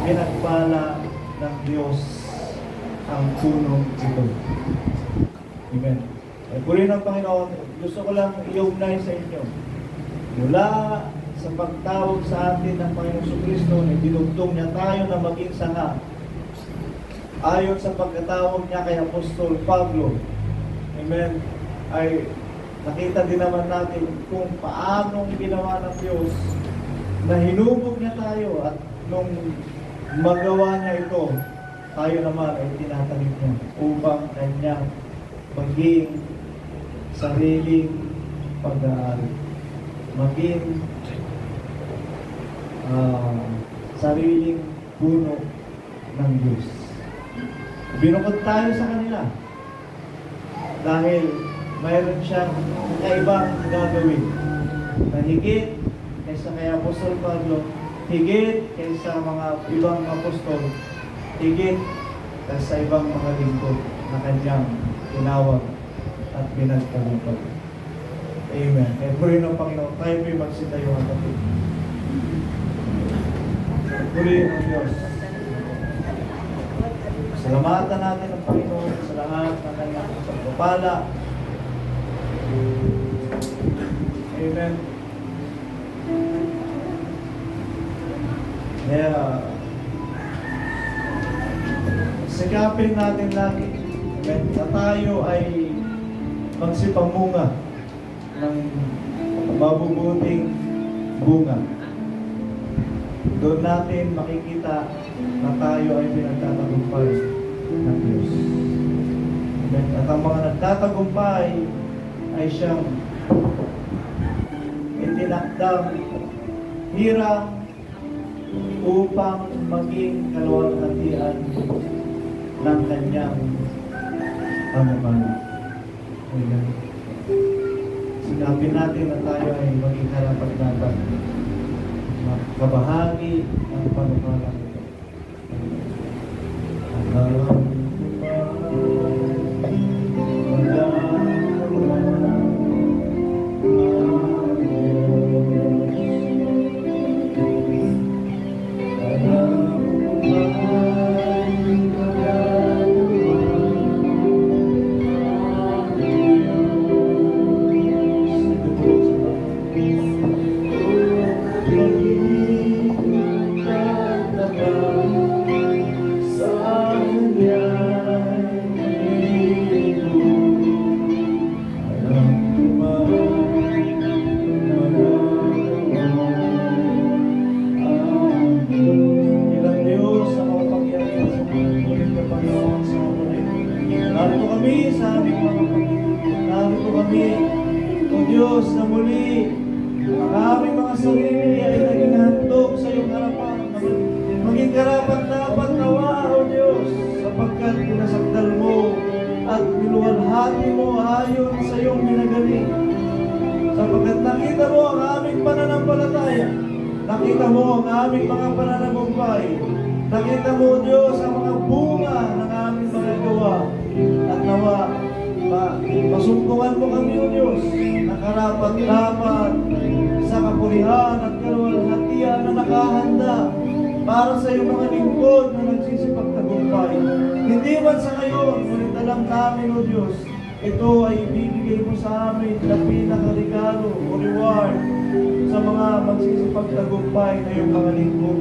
pinagpala ng Diyos ang punong ito. Amen. Purihin ng Panginoon, gusto ko lang i-ugnay sa inyo. Mula sa pagtawag sa atin ng Panginoon Jesucristo, dinugtong niya tayo na maging sanga. Ayon sa pagkatawag niya kay Apostol Pablo, amen, ay nakita din naman natin kung paanong ginawa ng Diyos na hinubog niya tayo at nung magawa niya ito, tayo naman ay tinatanim niya upang kanyang maging sariling pag-aari, maging sariling puno ng Diyos. Binukod tayo sa kanila dahil mayroon siyang kaibang gagawin na higit kaysa kay Apostol Pablo, higit kaysa mga ibang apostol, higit kaysa ibang mga lingkod na kanyang tinawag at pinagtagumpay. Amen. Purihin ng Panginoon, tayo po'y magsitayo ang kapit. Purihin ng Diyos. Salamatan natin ang Panginoon sa lahat ng kanyang pagpapala. Amen. Kaya, sikapin natin lagi na tayo ay magsipamunga ng mabubuting bunga. Doon natin makikita na tayo ay pinagtatagumpay ng Diyos. At ang mga nagtatagumpay ay siyang itinakdang hirang upang maging kaluwalhatian ng kanyang pamamana. Amen. Sinapin natin na tayo ay maging karapat-dapat kabahagi ng panukala nito. Nakita mo ang aming mga pananagumpay. Nakita mo, Diyos, ang mga bunga ng aming mga gawa. At nawa, masungkungan mo kami, O Diyos, na karapat-dapat sa kapurihan at kaluwalhatian na nakahanda para sa iyong mga lingkod na nagsisipagtagumpay. Hindi man sa ngayon, ngunit alam namin, O Diyos, ito ay ibibigay mo sa amin na pinakaregalo o reward sa mga magsisipagtagumpay na iyong mga lingkod.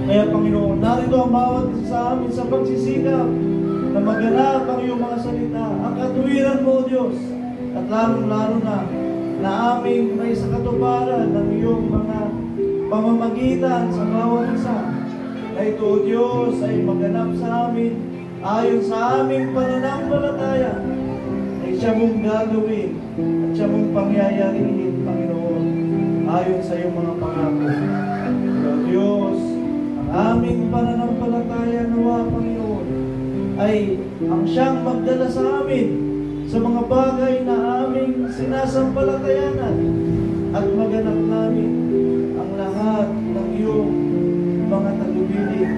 Kaya Panginoon, narito ang bawat isa sa amin sa pagsisikap na maganap ang iyong mga salita, ang katuwiran mo, Diyos, at lalong-lalo na aming may sa katuparan ng iyong mga pamamagitan sa bawat isa. Na ito, Diyos, ay maganap sa amin ayon sa aming pananampalataya ay siya mong gagawin at siya mong pangyayarihin, Panginoon, ayon sa iyong mga pangako. O Diyos, ang aming pananampalataya nawa, Panginoon, ay ang siyang magdala sa amin sa mga bagay na aming sinasampalatayanan at maganap namin ang lahat ng iyong mga tagubilin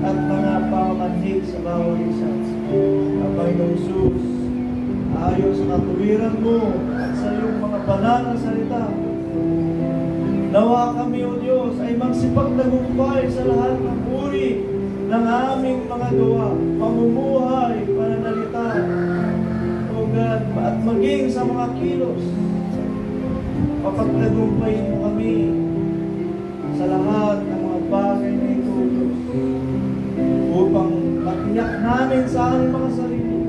at mga pamanhig sa bawat isa. Panginoong Jesus, ayon sa katuwiran mo at sa iyong mga banal na salita, nawa kami, O Diyos, ay magsipagtagumpay sa lahat ng uri ng aming mga gawa, pamumuhay, pananalita, O God, at maging sa mga kilos. Papagtagumpayin mo kami sa lahat ng mga bagay na ito, O Diyos, upang matiyak namin sa aming mga sarili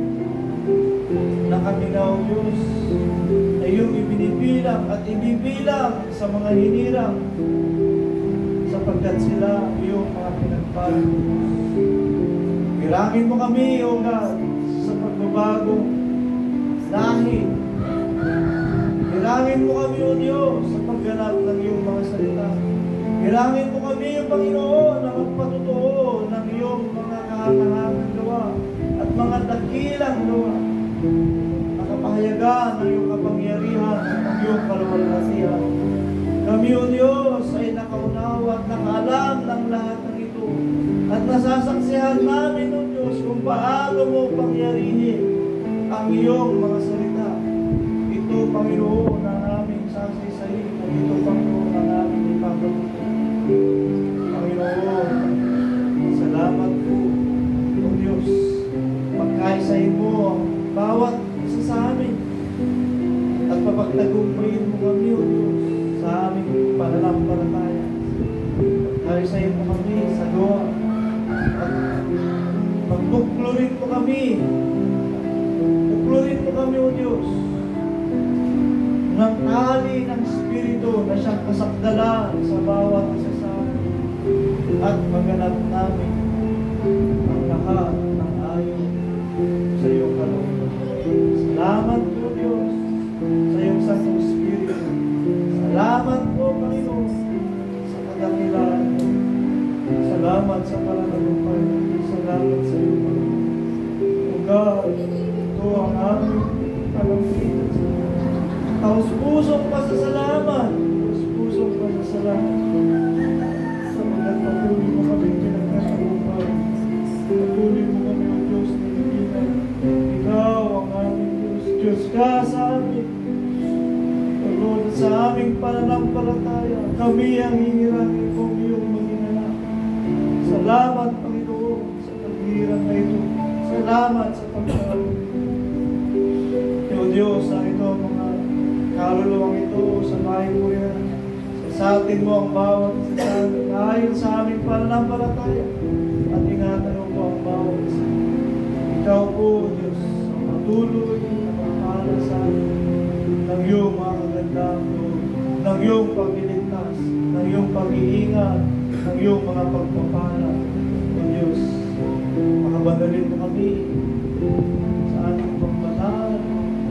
na kami na, O Diyos, na iyong ibinibilang at ibibilang sa mga hinirang sapagkat sila iyong mga pinagpala. Hirangin mo kami, O God, sa pagbabagong lahi. Hirangin mo kami, O Diyos, sa pagganap ng iyong mga salita. Hirangin mo kami, O Panginoon, na magpatotoo ng iyong mga kahangahangang gawa at mga dakilang gawa. Nakapahayagan ng iyong kapangyarihan at ng iyong kaluwalhatian. Kami, O Diyos, ay nakaunawa at nakaalam ng lahat ng ito. At nasasaksihan namin, O Diyos, kung paano mo pangyarihin ang iyong mga salita. Ito, Panginoon, ang aming saksi-sahin. At ito, Panginoon, ang aming ipapatuloy. Panginoon, salamat po, O Diyos. Pagkaisahin mo ang bawat isa sa amin. At papagtagumpayin mo kami, O Diyos, sa aming pananampalataya. Pagkaisahin mo kami sa gawa. At pagbuklurin mo kami. Buklurin mo kami, O Diyos, ng tali ng Espiritu na siyang kasakdalan sa bawat isa sa amin. At maganap namin ang lahat ng ayon sa iyong kalooban. Salamat po, Diyos, sa iyong Santong Espiritu. Salamat po, Panginoon, sa kadakilaan mo. Salamat sa pananagumpay. Salamat sa iyo, Panginoon. O God, ito ang aming palamulitan sa iyo. Taos-pusong pasasalamat. Taos-pusong pasasalamat. Sapagkat patuloy mo kami pinagkakalumpay. Patuloy mo kami, O Diyos, na ibigan. Ikaw ang aming Diyos. Diyos ka sa amin. O Lord, sa aming pananampalataya, kami ang hihirangin kong iyong manginganak. Salamat, Panginoon, sa paghihirang na ito. Salamat sa pagkakalong. O Diyos, ang ito ang mga kaluluwang ito sa bahay mo yan. Sa atin mo ang bawat isa ayon sa aming pananampalataya. At ingatan mo po ang bawat isa. Ikaw po, Diyos, ang patuloy na magpala sa atin ng iyong mga kagandang loob, ng iyong pagliligtas, ng iyong pag-iingat, ng iyong mga pagpapala. O Diyos, makabandalin mo kami sa ating pagbanal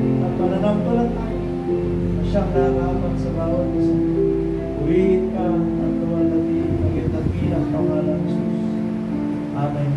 at pananampalataya na siyang narapat sa bawat isa. Purihin ka at tuwalati ng iyong dakilang pangalan ng Jesus. Amen.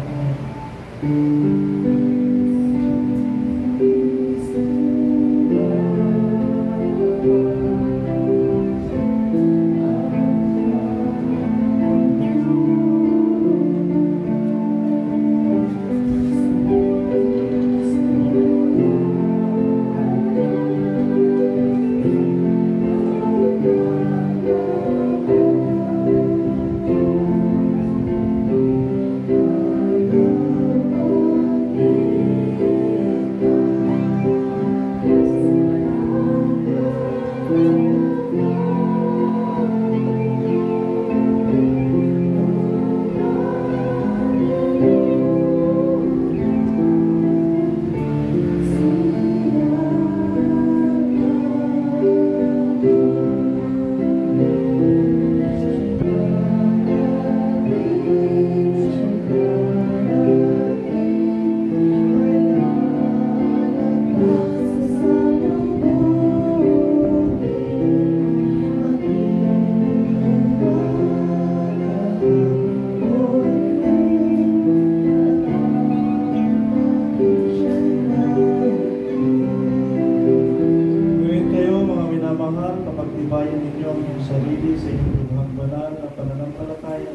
lubhang banal na pananampalataya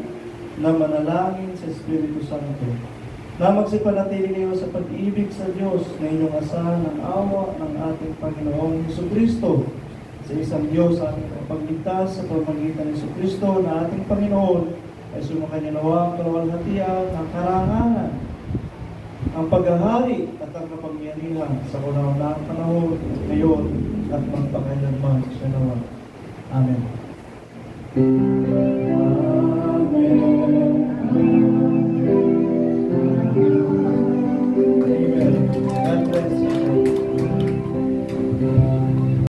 na manalangin sa Espiritu Santo, na magsipanatili kayo sa pag-ibig sa Diyos na inyong asahan ng awa ng ating Panginoong Jesucristo, sa isang Diyos ating kapagligtas sa pamamagitan ng Jesucristo na ating Panginoon, ay sumakanya nawa ang kaluwalhatian, ang karangalan, ang paghahari at ang kapangyarihan sa kauna-unahang panahon, ngayon at magpakailanman. Siya nawa. Amen.